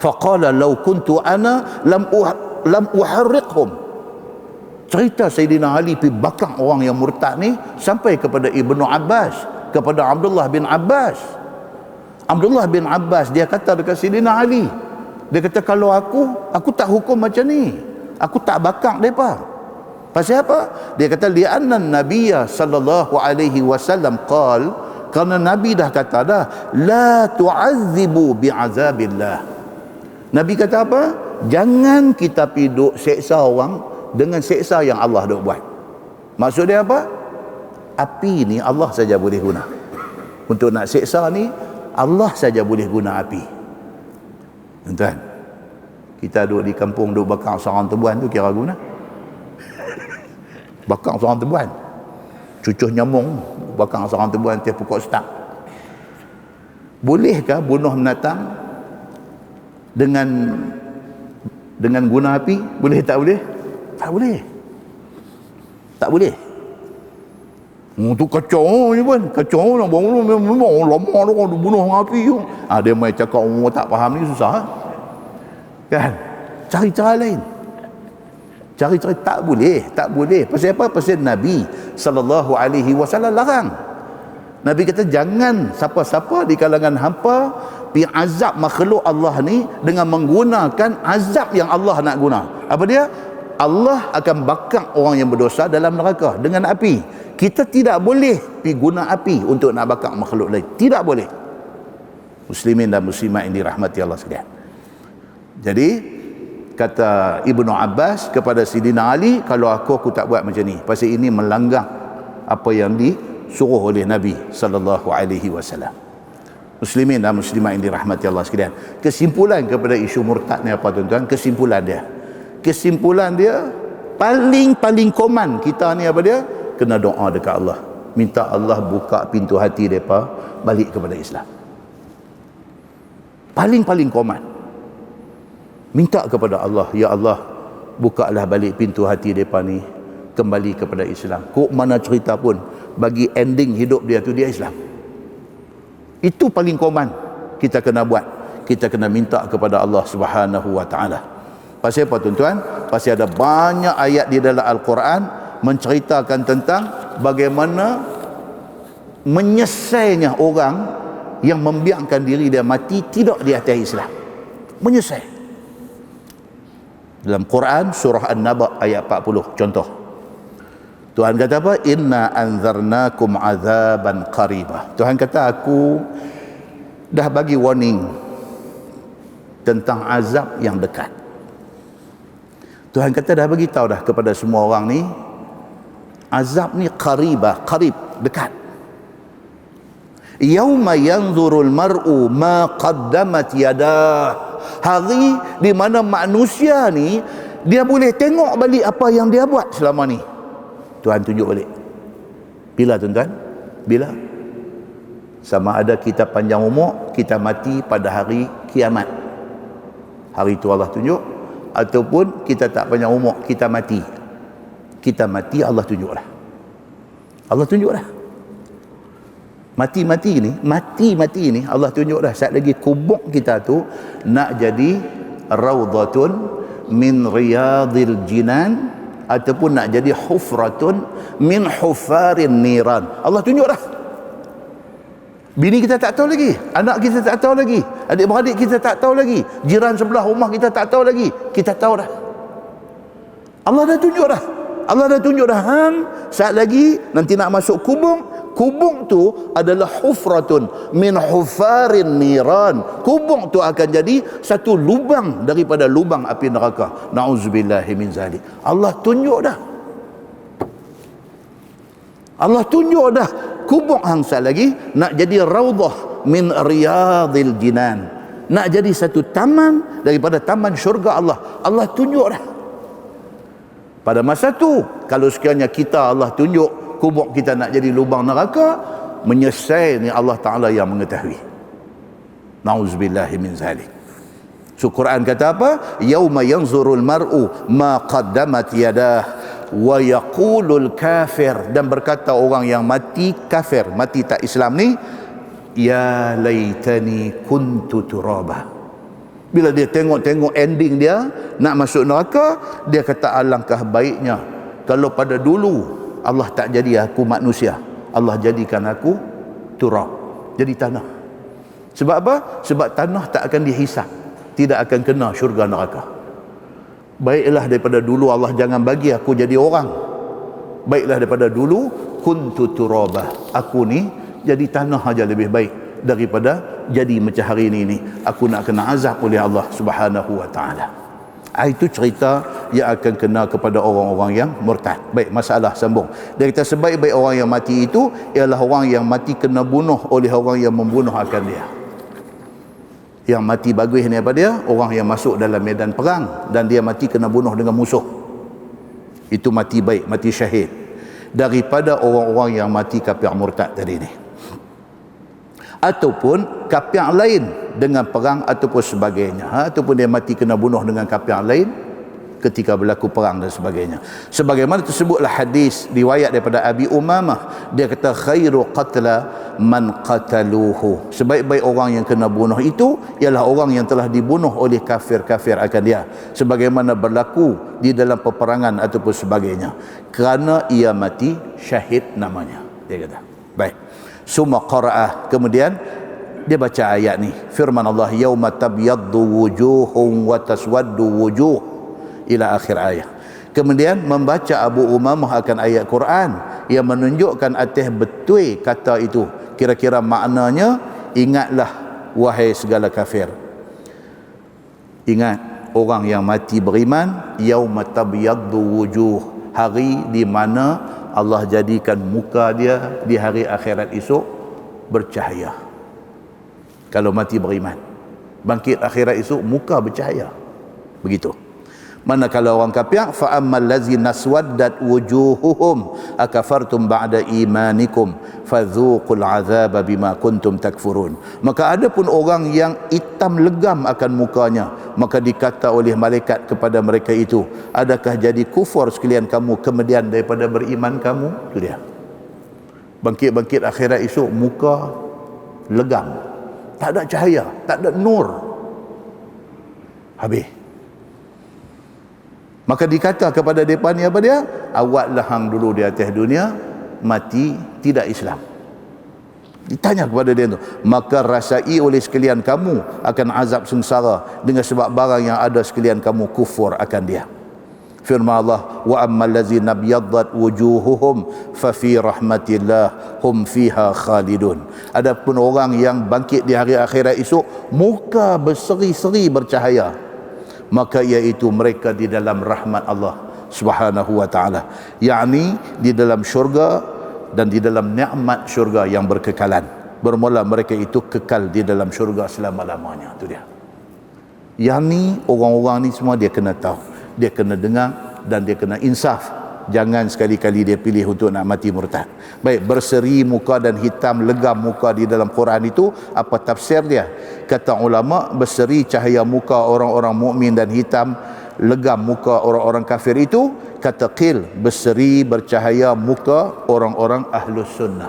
Speaker 1: faqala law kuntu ana lam uharriqhum. Cerita Sayyidina Ali pergi bakar orang yang murtad ni sampai kepada Ibnu Abbas, kepada Abdullah bin Abbas. Abdullah bin Abbas dia kata dekat Sayyidina Ali, dia kata kalau aku tak hukum macam ni, aku tak bakar mereka. Pasal apa? Dia kata li'anna nabiyya sallallahu alaihi wasallam qal, kerana Nabi dah kata dah, la tu'azzibu bi'azabillah. Nabi kata apa? Jangan kita piduk seksa orang dengan seksa yang Allah dah buat. Maksud dia apa? Api ni Allah saja boleh guna. Untuk nak seksa ni Allah saja boleh guna api. Tuan, kita duduk di kampung duduk bakar sarang tebuan tu kira guna? Bakar sarang tebuan, cucuh nyamuk, bakar sarang tebuan tiap pokok setak. Bolehkah bunuh binatang dengan guna api? Boleh tak boleh? Tak boleh. Tak boleh. Tu kacau je pun. Kacau nak bunuh memang lama dah orang bunuh dengan api tu. Dia mai cakap orang tak faham ni susah. Kan? Cari cara lain. Cari-cari tak boleh, tak boleh. Pasal apa? Pasal Nabi sallallahu alaihi wasallam larang. Nabi kata jangan siapa-siapa di kalangan hampa pi azab makhluk Allah ni dengan menggunakan azab yang Allah nak guna. Apa dia? Allah akan bakar orang yang berdosa dalam neraka dengan api. Kita tidak boleh pi guna api untuk nak bakar makhluk lain. Tidak boleh. Muslimin dan muslimat yang dirahmati Allah sekalian. Jadi kata Ibnu Abbas kepada Sayyidina Ali, kalau aku tak buat macam ni, pasal ini melanggar apa yang disuruh oleh Nabi sallallahu alaihi wasallam. Muslimin dan muslimat yang dirahmati Allah sekalian. Kesimpulan kepada isu murtad ni apa tuan-tuan? Kesimpulan dia paling koman kita ni apa dia? Kena doa dekat Allah, minta Allah buka pintu hati mereka balik kepada Islam. Paling koman, minta kepada Allah, ya Allah bukalah balik pintu hati mereka ni kembali kepada Islam. Kok mana cerita pun bagi ending hidup dia tu dia Islam. Itu paling koman kita kena buat. Kita kena minta kepada Allah Subhanahu wa taala. Pasal apa tuan-tuan? Pasal ada banyak ayat di dalam Al-Quran menceritakan tentang bagaimana menyesainya orang yang membiarkan diri dia mati tidak di atas Islam. Menyesal. Dalam Quran surah An-Naba ayat 40 contoh. Tuhan kata apa? Inna anzarnakum azaban qaribah. Tuhan kata aku dah bagi warning tentang azab yang dekat. Tuhan kata dah bagi tahu dah kepada semua orang ni, azab ni qaribah, qarib, dekat. Yauma yanzurul mar'u ma qaddamat yadah. Hari di mana manusia ni dia boleh tengok balik apa yang dia buat selama ni. Tuhan tunjuk balik. Bila tuan-tuan? Bila? Sama ada kita panjang umur, kita mati pada hari kiamat. Hari itu Allah tunjuk, ataupun kita tak panjang umur, kita mati. Kita mati Allah tunjuklah. Allah tunjuklah. Mati-mati ni Allah tunjuk dah, saat lagi kubur kita tu nak jadi raudhatun min riyadil jinan ataupun nak jadi hufratun min hufarin niran. Allah tunjuk dah. Bini kita tak tahu lagi, anak kita tak tahu lagi, adik-beradik kita tak tahu lagi, jiran sebelah rumah kita tak tahu lagi, kita tahu dah. Allah dah tunjuk dah. Allah dah tunjuk dah, hang saat lagi nanti nak masuk kubur. Kubur tu adalah hufratun min hufarin niran. Kubur tu akan jadi satu lubang daripada lubang api neraka. Na'udzubillahi min zalik. Allah tunjuk dah. Allah tunjuk dah. Kubur hang saat lagi nak jadi raudhah min riyadil jinan. Nak jadi satu taman daripada taman syurga Allah. Allah tunjuk dah. Pada masa tu, kalau sekiranya kita Allah tunjuk kubur kita nak jadi lubang neraka, menyesal ni Allah Ta'ala yang mengetahui. Na'udzubillahi min zalik. So Quran kata apa? Yauma yanzurul mar'u ma qaddamat yadah wa yaqulul kafir, dan berkata orang yang mati kafir, mati tak Islam ni, ya laitani kuntu turaba. Bila dia tengok ending dia nak masuk neraka, dia kata alangkah baiknya kalau pada dulu Allah tak jadi aku manusia, Allah jadikan aku turab, jadi tanah. Sebab apa? Sebab tanah tak akan dihisap, tidak akan kena syurga neraka. Baiklah daripada dulu Allah jangan bagi aku jadi orang. Baiklah daripada dulu kuntu turabah, aku ni jadi tanah aja lebih baik daripada jadi macam hari ini aku nak kena azab oleh Allah Subhanahu wa taala. Itu cerita yang akan kena kepada orang-orang yang murtad. Baik, masalah sambung. Dia kata sebaik-baik orang yang mati itu ialah orang yang mati kena bunuh oleh orang yang membunuh akan dia. Yang mati bagus ni apa dia? Orang yang masuk dalam medan perang dan dia mati kena bunuh dengan musuh. Itu mati baik, mati syahid. Daripada orang-orang yang mati kafir murtad tadi ni. Ataupun kafir lain dengan perang ataupun sebagainya, ataupun dia mati kena bunuh dengan kafir lain ketika berlaku perang dan sebagainya. Sebagaimana tersebutlah hadis riwayat daripada Abi Umamah, dia kata khairu qatla man qataluhu, sebaik-baik orang yang kena bunuh itu ialah orang yang telah dibunuh oleh kafir-kafir akan dia, sebagaimana berlaku di dalam peperangan ataupun sebagainya, kerana ia mati syahid namanya, dia kata. Baik, summa qara'ah, kemudian dia baca ayat ni, firman Allah, yauma tabyaddu wujuhum wa taswaddu wujuh, ila akhir ayat. Kemudian membaca Abu Umamah akan ayat Quran yang menunjukkan atas betul kata itu. Kira-kira maknanya, ingatlah wahai segala kafir, ingat orang yang mati beriman, yauma tabyaddu wujuh, hari di mana Allah jadikan muka dia di hari akhirat esok bercahaya. Kalau mati beriman, bangkit akhirat esok muka bercahaya. Begitu. Manakala orang kafir, fa ammal ladzina aswaddat wujuhuhum akafartum ba'da imanikum fadzuqul azaba bima kuntum takfurun. Maka ada pun orang yang hitam legam akan mukanya, maka dikata oleh malaikat kepada mereka itu, adakah jadi kufur sekalian kamu kemudian daripada beriman kamu? Itu dia. Bangkit-bangkit akhirat esok muka legam, tak ada cahaya, tak ada nur, habis. Maka dikata kepada mereka ni apa dia? Awaklah hang dulu di atas dunia mati tidak Islam. Ditanya kepada dia tu, maka rasai oleh sekalian kamu akan azab sengsara dengan sebab barang yang ada sekalian kamu kufur akan dia. Firman Allah, wa ammal ladzina biyaddat wujuhuhum fa fi rahmatillah hum fiha khalidun. Adapun orang yang bangkit di hari akhirat esok muka berseri-seri bercahaya, maka iaitu mereka di dalam rahmat Allah Subhanahu wa taala, yakni di dalam syurga dan di dalam nikmat syurga yang berkekalan. Bermula mereka itu kekal di dalam syurga selama-lamanya. Itu dia. Yakni orang-orang ni semua dia kena tahu, dia kena dengar dan dia kena insaf. Jangan sekali-kali dia pilih untuk nak mati murtad. Baik, berseri muka dan hitam legam muka di dalam Quran itu apa tafsir dia? Kata ulama, berseri cahaya muka orang-orang mukmin dan hitam legam muka orang-orang kafir itu, kata qil, berseri bercahaya muka orang-orang ahlus sunnah.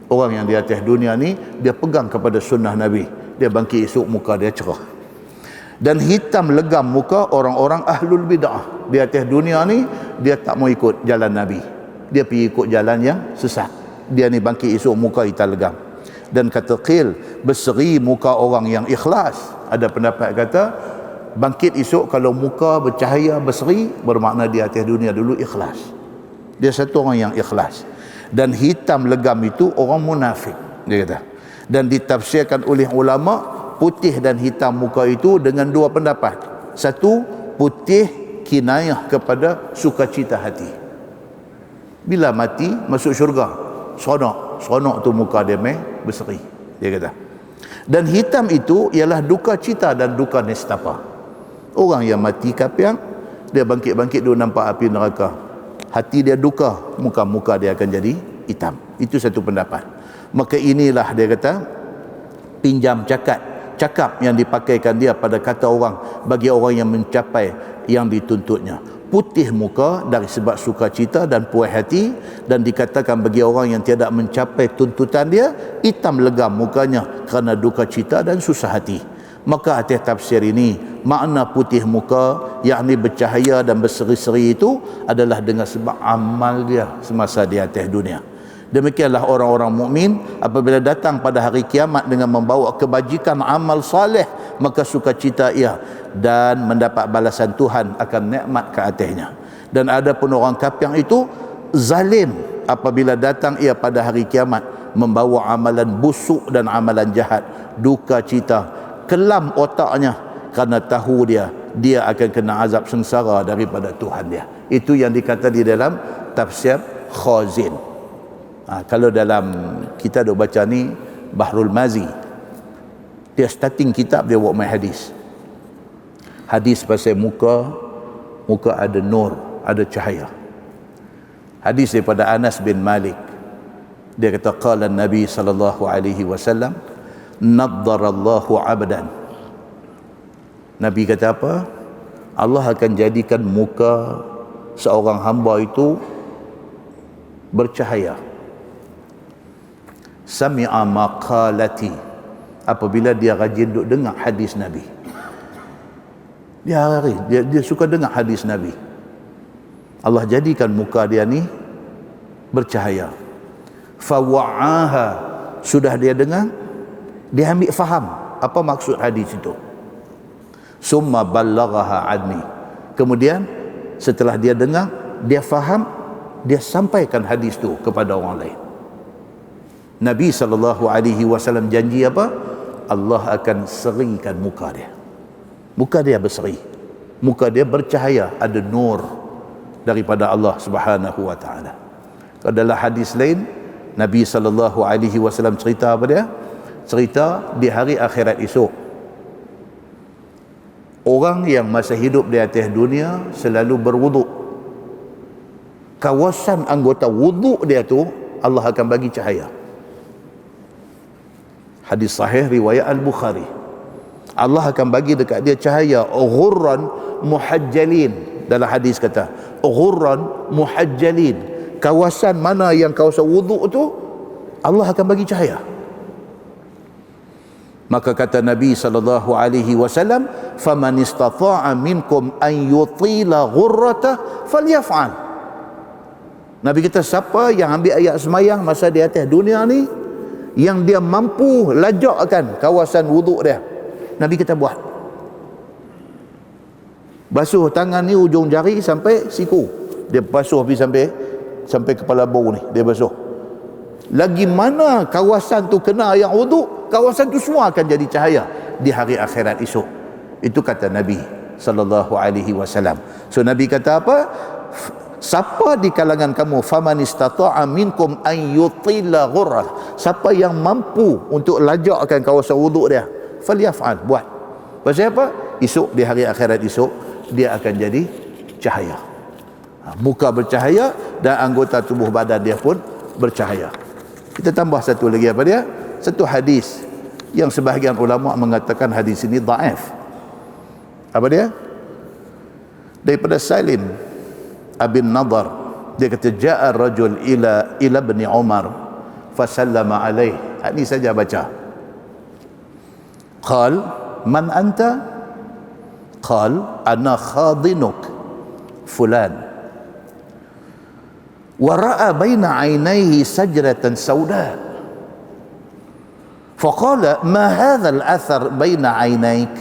Speaker 1: Orang yang di atas dunia ni dia pegang kepada sunnah Nabi, dia bangkit esok muka dia cerah. Dan hitam legam muka orang-orang ahlul bid'ah. Di atas dunia ni dia tak mau ikut jalan Nabi, dia pergi ikut jalan yang sesat. Dia ni bangkit esok muka hitam legam. Dan kata Qil, berseri muka orang yang ikhlas. Ada pendapat kata bangkit esok kalau muka bercahaya berseri, bermakna di atas dunia dulu ikhlas. Dia satu orang yang ikhlas. Dan hitam legam itu orang munafik, dia kata. Dan ditafsirkan oleh ulama, putih dan hitam muka itu dengan dua pendapat. Satu, putih kinayah kepada sukacita hati. Bila mati masuk syurga, seronok tu muka dia berseri, dia kata. Dan hitam itu ialah duka cita dan duka nestapa. Orang yang mati kapiang, dia bangkit-bangkit dia nampak api neraka, hati dia duka, muka-muka dia akan jadi hitam. Itu satu pendapat. Maka inilah dia kata pinjam cakap yang dipakaikan dia pada kata orang bagi orang yang mencapai yang dituntutnya. Putih muka dari sebab sukacita dan puas hati, dan dikatakan bagi orang yang tidak mencapai tuntutan dia, hitam legam mukanya kerana duka cita dan susah hati. Maka atas tafsir ini, makna putih muka yakni bercahaya dan berseri-seri itu adalah dengan sebab amal dia semasa di atas dunia. Demikianlah orang-orang mukmin apabila datang pada hari kiamat dengan membawa kebajikan amal saleh, maka sukacita ia dan mendapat balasan Tuhan akan nikmat ke atasnya. Dan ada pun orang kafir itu zalim apabila datang ia pada hari kiamat membawa amalan busuk dan amalan jahat, duka cita, kelam otaknya kerana tahu dia akan kena azab sengsara daripada Tuhan dia. Itu yang dikata di dalam tafsir Khazin. Kalau dalam kita duk baca ni Bahrul Mazi, dia starting kitab dia buat main hadis pasal muka ada nur, ada cahaya. Hadis daripada Anas bin Malik, dia kata qala Nabi sallallahu alaihi wasallam, naddarallahu 'abdan. Nabi kata apa? Allah akan jadikan muka seorang hamba itu bercahaya. Sami'a maqalati, apabila dia rajin duk dengar hadis Nabi. Dia suka dengar hadis Nabi. Allah jadikan muka dia ni bercahaya. Fawa'aha, sudah dia dengar, dia ambil faham apa maksud hadis itu. Summa ballaghaha adni, kemudian setelah dia dengar, dia faham, dia sampaikan hadis tu kepada orang lain. Nabi SAW janji apa? Allah akan serikan muka dia. Muka dia berseri, muka dia bercahaya, ada nur daripada Allah Subhanahu wa taala. Dalam hadis lain Nabi SAW cerita apa dia? Cerita di hari akhirat esok, orang yang masa hidup di atas dunia selalu berwuduk, kawasan anggota wuduk dia tu Allah akan bagi cahaya. Hadis sahih riwayat Al-Bukhari. Allah akan bagi dekat dia cahaya ghurran muhajjalin. Dalam hadis kata ghurran muhajjalin, kawasan mana yang kawasan wuduk tu Allah akan bagi cahaya. Maka kata Nabi SAW, faman istata'a minkum an yutila ghurrata falyaf'al. Nabi kata siapa yang ambil ayat semayang masa di atas dunia ni, yang dia mampu lajakkan kawasan wuduk dia, Nabi kata buat. Basuh tangan ni ujung jari sampai siku, dia basuh pergi sampai kepala bau ni, dia basuh. Lagi mana kawasan tu kena yang wuduk, kawasan tu semua akan jadi cahaya di hari akhirat esok. Itu kata Nabi SAW. So Nabi kata apa? Siapa di kalangan kamu, faman istata'a minkum an yutila ghurrah, siapa yang mampu untuk lajakkan kawasan wuduk dia, falyaf'al, buat. Pasal apa? Esok di hari akhirat esok dia akan jadi cahaya. Muka bercahaya dan anggota tubuh badan dia pun bercahaya. Kita tambah satu lagi apa dia? Satu hadis yang sebahagian ulama mengatakan hadis ini dhaif. Apa dia? Daripada Salim Abin Nadar, dia kata ja'a rajul ila ibni Umar fasallama alaih. Ini saja baca. Qal man anta? Qal ana khadinuk fulan. Wa ra'a baina 'ainayhi sajratan sauda. Faqala ma hadha al-athar baina 'ainayk?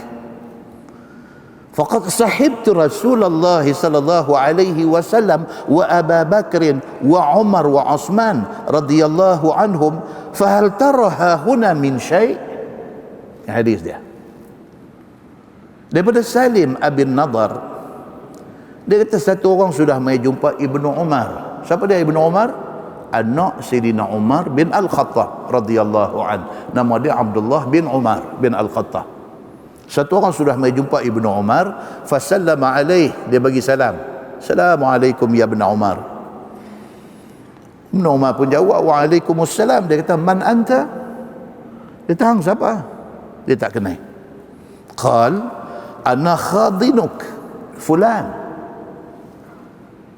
Speaker 1: فقد صحبت رسول الله صلى الله عليه وسلم وأبا بكر وعمر وعثمان رضي الله عنهم فهل ترى هنا من شيء. Hadis dia daripada Salim bin Nadar. Dia kata satu orang sudah mai jumpa Ibnu Umar. Siapa dia Ibnu Umar? Anak Sayyidina Umar bin Al-Khattab radhiyallahu an. Nama dia Abdullah bin Umar bin Al-Khattab. Satu orang sudah mai jumpa Ibnu Umar, fasallama alaih, dia bagi salam. Assalamualaikum ya Ibnu Umar. Ibnu Umar pun jawab waalaikumsalam. Dia kata man anta? Dia tahu siapa? Dia tak kenal. Qal ana khadinuk fulan.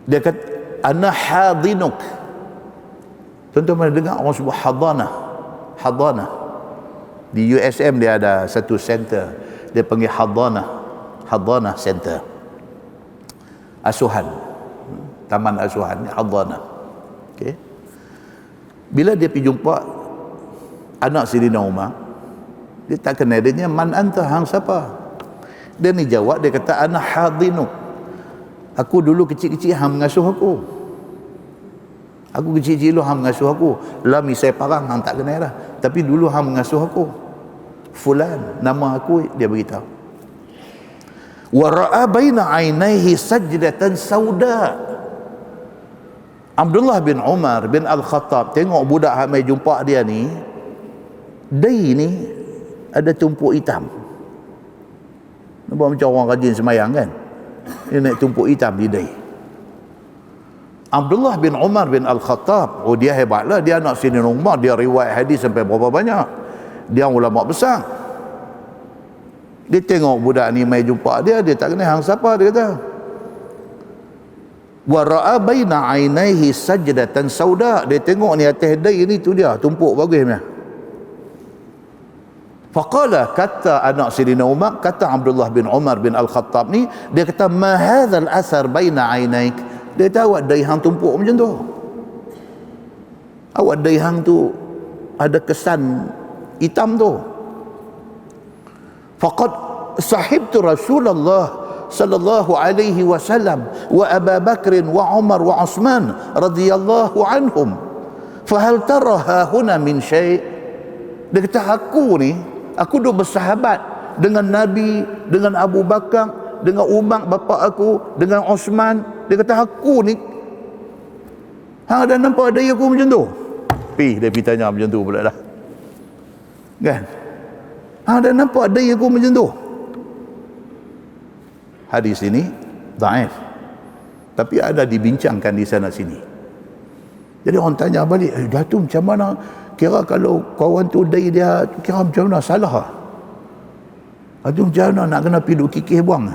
Speaker 1: Dia kata ana hadinuk. Tuan-tuan dengar orang sebut hadanah. Hadanah. Di USM dia ada satu center, dia panggil Hadanah Center, asuhan, taman asuhan, Hadanah. Okay. Bila dia pergi jumpa anak Sayyidina Umar, dia tak kenal dia, man anta, hang siapa? Dia ni jawab, dia kata ana hadinuk. Aku dulu kecil-kecil hang mengasuh aku. Aku kecil-kecil dulu hang mengasuh aku. Lah misai parang hang tak kenal dah. Tapi dulu hang mengasuh aku. Fulan, nama aku, dia beritahu. Wa ra'a baina 'ainaihi sajdatan sauda. Abdullah bin Umar bin Al-Khattab tengok budak hang mai jumpa dia ni, dai ni ada tumpuk hitam. Nampak macam orang rajin semayang kan? Dia naik tumpuk hitam di dai. Abdullah bin Umar bin Al-Khattab, oh dia hebatlah, dia anak Sayyidina Umar, dia riwayat hadis sampai berapa banyak. Dia ulama besar. Dia tengok budak ni mai jumpa dia, dia tak kenal hang siapa, dia kata. Wa ra'a baina 'ainaihi sajdatan sauda. Dia tengok ni atas dai ni tu dia, tumpuk bagus punya. Faqala, kata anak Sayyidina Umar, kata Abdullah bin Umar bin Al-Khattab ni, dia kata ma hadzal athar baina 'ainaik. Dia tahu dai hang tumpuk macam tu. Awak dai hang tu ada kesan hitam tu. Faqad sahibtu Rasulullah sallallahu alaihi wasallam wa Abu Bakr wa Umar wa Uthman radhiyallahu anhum. Fahal tara huna min syai'? Dia kata aku duk bersahabat dengan Nabi, dengan Abu Bakar, dengan Umar bapa aku, dengan Uthman. Dia kata aku ni hang ada nampak daya aku macam tu? Dia pergi tanya macam tu pula dah. Kan? Ada nampak daya aku macam tu? Hadis ini dhaif, tapi ada dibincangkan di sana sini. Jadi orang tanya balik, Datuk macam mana? Kira kalau kawan tu dai dia, kira macam mana? Salah? Itu macam mana nak kena pergi duk kikih buang?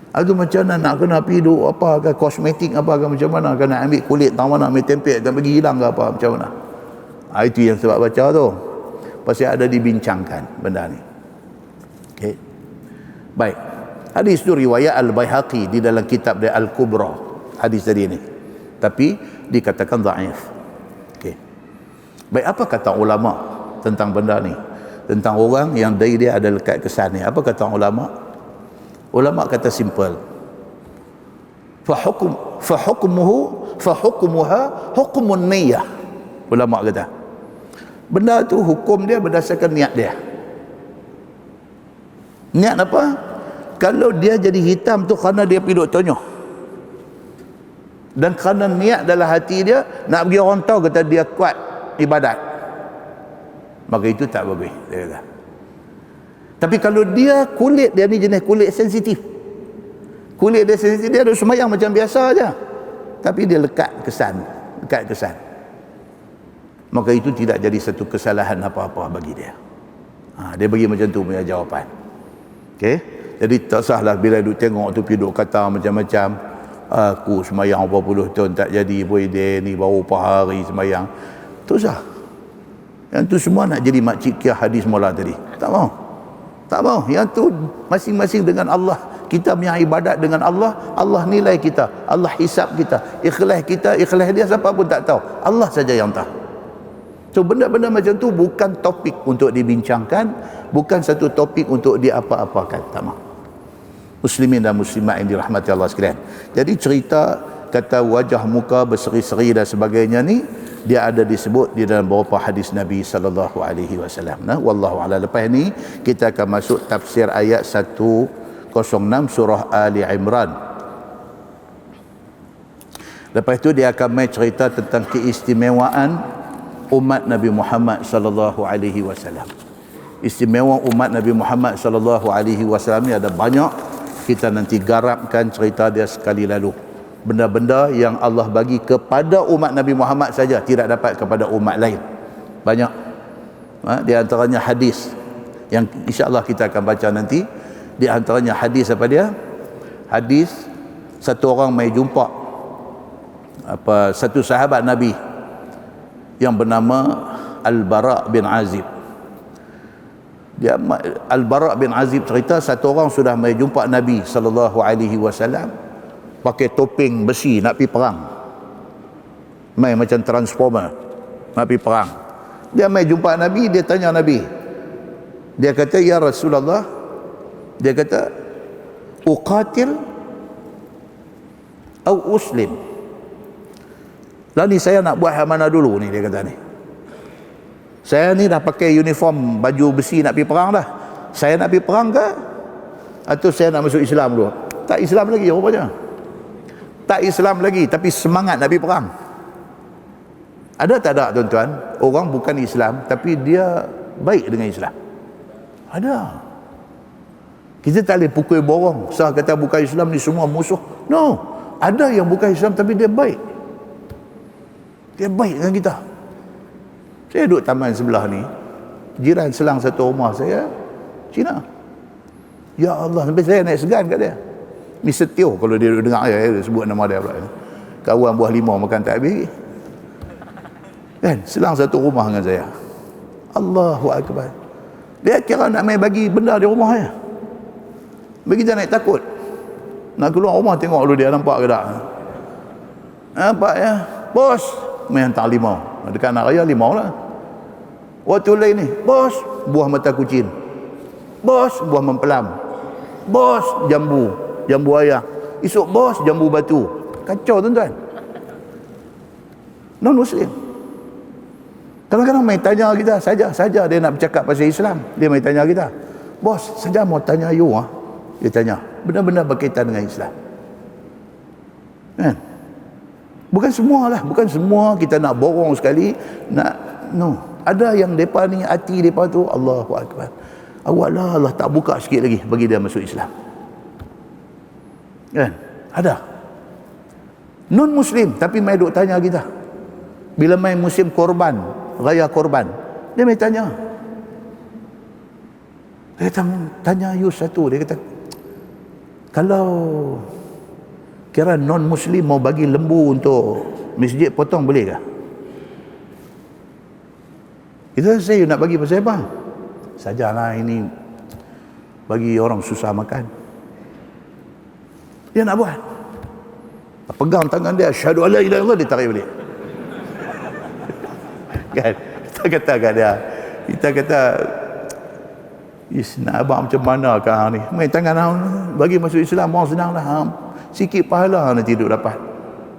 Speaker 1: Itu macam mana nak kena pergi duk apa ke kosmetik apa ke macam mana? Kena ambil kulit tang mana, ambil tempek dan bagi hilang ke apa macam mana? Itu yang sebab baca tu. Pasti ada dibincangkan benda ni. Okey. Baik. Hadis tu riwayat Al-Baihaqi di dalam kitab dia Al-Kubra. Hadis tadi ni. Tapi dikatakan dhaif. Okey. Baik, apa kata ulama tentang benda ni? Tentang orang yang dai dia ada lekat kesan ni. Apa kata ulama? Ulama kata simple. Fahukmuha hukmun niyyah. Ulama kata benda tu hukum dia berdasarkan niat dia. Niat apa? Kalau dia jadi hitam tu kerana dia pergi duk tonyoh, dan kerana niat dalam hati dia nak bagi orang tahu kata dia kuat ibadat, maka itu tak bagus, dia kata. Tapi kalau dia kulit dia ni jenis kulit sensitif, kulit dia sensitif, dia duk sembahyang macam biasa aja, tapi dia lekat kesan, maka itu tidak jadi satu kesalahan apa-apa bagi dia. Dia bagi macam tu punya jawapan. Okey, jadi tak sahlah bila duk tengok tu pergi duk kata macam-macam, aku sembahyang berapa puluh tahun tak jadi, boy dia ni baru berapa hari sembahyang. Tak usah. Yang tu semua nak jadi makcik kia hadis mula tadi. Tak mau. Tak mau. Yang tu masing-masing dengan Allah. Kita punya ibadat dengan Allah, Allah nilai kita, Allah hisap kita. Ikhlas kita, ikhlas dia siapa pun tak tahu. Allah saja yang tahu. So benda-benda macam tu bukan topik untuk dibincangkan, bukan satu topik untuk diapa-apakan. Tak mau. Muslimin dan muslimat yang dirahmati Allah sekalian. Jadi cerita kata wajah muka berseri-seri dan sebagainya ni, dia ada disebut di dalam beberapa hadis Nabi sallallahu alaihi wasallam. Nah, wallahu a'lam. Lepas ni kita akan masuk tafsir ayat 106 surah Ali Imran. Lepas itu dia akan mai cerita tentang keistimewaan umat Nabi Muhammad sallallahu alaihi wasallam. Istimewa umat Nabi Muhammad sallallahu alaihi wasallam ni ada banyak. Kita nanti garapkan cerita dia sekali lalu. Benda-benda yang Allah bagi kepada umat Nabi Muhammad saja, tidak dapat kepada umat lain. Banyak. Di antaranya hadis yang insya-Allah kita akan baca nanti. Di antaranya hadis apa dia? Hadis satu orang mai jumpa satu sahabat Nabi yang bernama Al-Bara' bin Azib. Dia Al-Bara' bin Azib cerita satu orang sudah mai jumpa Nabi sallallahu alaihi wasallam pakai topeng besi nak pergi perang. Mai macam transformer nak pergi perang. Dia mai jumpa Nabi, dia tanya Nabi. Dia kata, "Ya Rasulullah," dia kata, "Uqatil atau uslim?" Lah ni saya nak buat hal mana dulu ni, dia kata ni. Saya ni dah pakai uniform baju besi nak pergi perang dah. Saya nak pergi perang ke? Atau saya nak masuk Islam dulu? Tak Islam lagi rupanya. Tak Islam lagi, tapi semangat nak pergi perang. Ada tak ada tuan-tuan? Orang bukan Islam, tapi dia baik dengan Islam. Ada. Kita tak boleh pukul borong. Sah kata bukan Islam ni semua musuh. No. Ada yang bukan Islam, tapi dia baik. Dia baik dengan kita. Saya duduk taman sebelah ni, jiran selang satu rumah saya Cina. Ya Allah, sampai saya naik segan kat dia. Mr. Teo, kalau dia dengar saya, dia sebut nama dia pula. Kawan buah limau makan tak habis. Kan, selang satu rumah dengan saya. Allahu Akbar. Dia kira nak main bagi benda di rumah saya. Bagi kita naik takut. Nak keluar rumah tengok dulu dia nampak ke tak. Nampak ya, bos main hantar limau. Dekat anak raya limau lah. Waktu lain ni, bos buah mata kucing, bos buah mempelam, bos jambu ayam, esok bos jambu batu. Kacau tuan-tuan. Non Muslim. Kadang-kadang main tanya kita saja dia nak bercakap pasal Islam, dia main tanya kita, bos saja mau tanya you dia tanya benda-benda berkaitan dengan Islam. Kan? Bukan semua kita nak borong sekali, ada yang depa ni hati depa tu Allahu Akbar. Awaklah Allah tak buka sikit lagi bagi dia masuk Islam. Kan? Ada. Non Muslim tapi mai duk tanya kita. Bila mai musim korban, raya korban, dia mai tanya. Dia tanya you satu, dia kata, kalau kira non-Muslim mau bagi lembu untuk masjid potong boleh ke? Itu saya nak bagi pasal apa? Sajalah ini bagi orang susah makan. Dia nak buat. Pegang tangan dia, asyhadu alla ilaha illallah, dia tarik balik. Kan? Kita kata kat dia, kita kata, nak abang macam mana kau ni? Main tangan bagi masuk Islam orang senang lah. Sikit pahala nanti duk dapat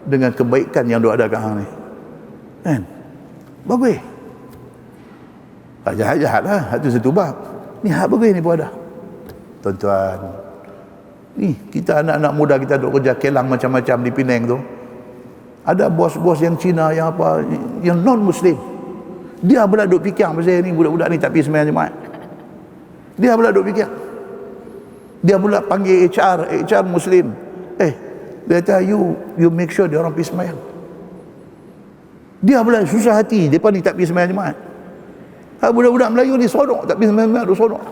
Speaker 1: dengan kebaikan yang duk ada kat hang ni. Kan? Bagus. Tak jahat-jahat lah. Itu satu bab. Ni hak bagus ni pun ada. Tuan-tuan, ni kita anak-anak muda kita duk kerja kelang macam-macam di Penang tu. Ada bos-bos yang Cina, yang apa, yang non-Muslim. Dia pula duk fikir pasal ni, budak-budak ni tak pergi sembahyang Jumaat. Dia pula duk fikir. Dia pula panggil HR Muslim. Dia kata, you make sure dia orang pergi sembahyang. Dia pula susah hati, mereka ni tak pergi sembahyang Jumaat. Budak-budak Melayu ni seronok, tak pergi sembahyang Jumaat, seronok.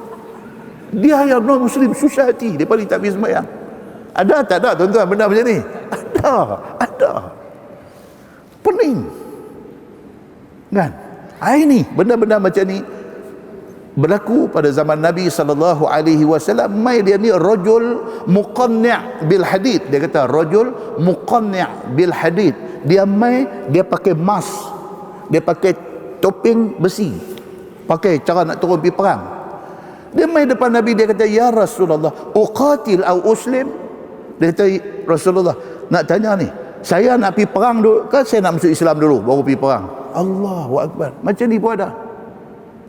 Speaker 1: Dia yang non-Muslim susah hati, mereka ni tak pergi sembahyang. Ada tak ada tuan-tuan benda macam ni? Ada. Pening. Kan? Ini benda-benda macam ni berlaku pada zaman Nabi sallallahu alaihi wasallam. Mai dia ni rajul muqanni' bil hadid. Dia kata rajul muqanni' bil hadid. Dia mai, dia pakai mask, dia pakai topeng besi, pakai cara nak turun pergi perang. Dia mai depan Nabi, dia kata, ya Rasulullah, uqatil au uslim. Dia kata, Rasulullah, nak tanya ni, saya nak pergi perang dulu ke saya nak masuk Islam dulu baru pergi perang? Allahu Akbar. Macam ni pun ada.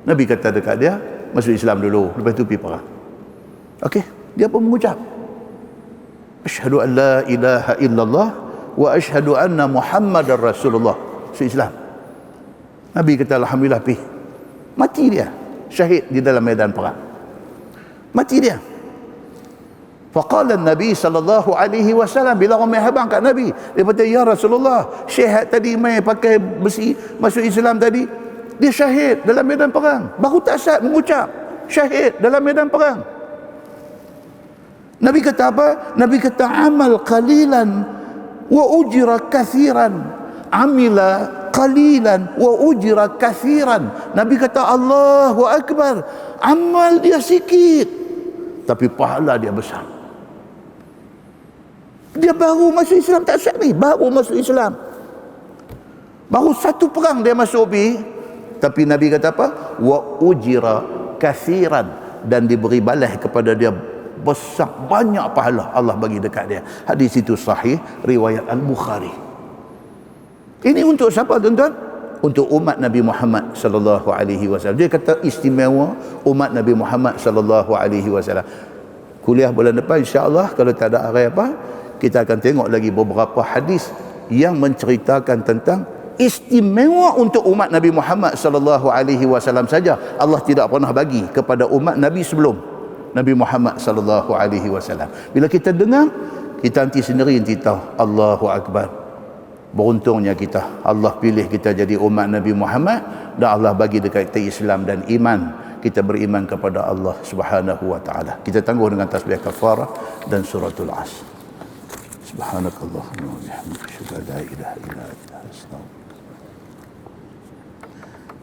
Speaker 1: Nabi kata dekat dia, masuk Islam dulu, lepas tu pergi perang. Okey, dia pun mengucap, asyhadu an la ilaha illallah wa asyhadu anna Muhammadar Rasulullah. Masuk Islam. Nabi kata alhamdulillah, pergi. Mati dia, syahid di dalam medan perang. Mati dia. Faqala Nabi sallallahu alaihi wasallam, bila orang mai habang kat Nabi, dia kata, ya Rasulullah, syahid tadi mai pakai besi masuk Islam tadi, dia syahid dalam medan perang. Baru tak sah mengucap syahid dalam medan perang. Nabi kata apa? Nabi kata amal qalilan wa ujra kathiran. Amila qalilan wa ujra kathiran. Nabi kata Allahu Akbar. Amal dia sikit tapi pahala dia besar. Dia baru masuk Islam, tak syak ni, baru masuk Islam, baru satu perang dia masuk pergi. Tapi Nabi kata apa? Wa ujira kathiran, dan diberi balas kepada dia besar, banyak pahala Allah bagi dekat dia. Hadis itu sahih, riwayat Al-Bukhari. Ini untuk siapa tuan-tuan? Untuk umat Nabi Muhammad sallallahu alaihi wasallam. Dia kata istimewa umat Nabi Muhammad sallallahu alaihi wasallam. Kuliah bulan depan insya-Allah, kalau tak ada hari apa, kita akan tengok lagi beberapa hadis yang menceritakan tentang istimewa untuk umat Nabi Muhammad sallallahu alaihi wasallam saja. Allah tidak pernah bagi kepada umat Nabi sebelum Nabi Muhammad sallallahu alaihi wasallam. Bila kita dengar, kita nanti sendiri nanti tahu, Allahu Akbar. Beruntungnya kita, Allah pilih kita jadi umat Nabi Muhammad, dan Allah bagi dekat kita Islam dan iman. Kita beriman kepada Allah Subhanahu wa taala. Kita tangguh dengan tasbih kafarah dan suratul Asr. Subhanakallahumma wa bihamdika, asyhadu an la ilaha illa anta, astaghfiruka.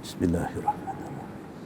Speaker 1: Bismillahirrahmanirrahim.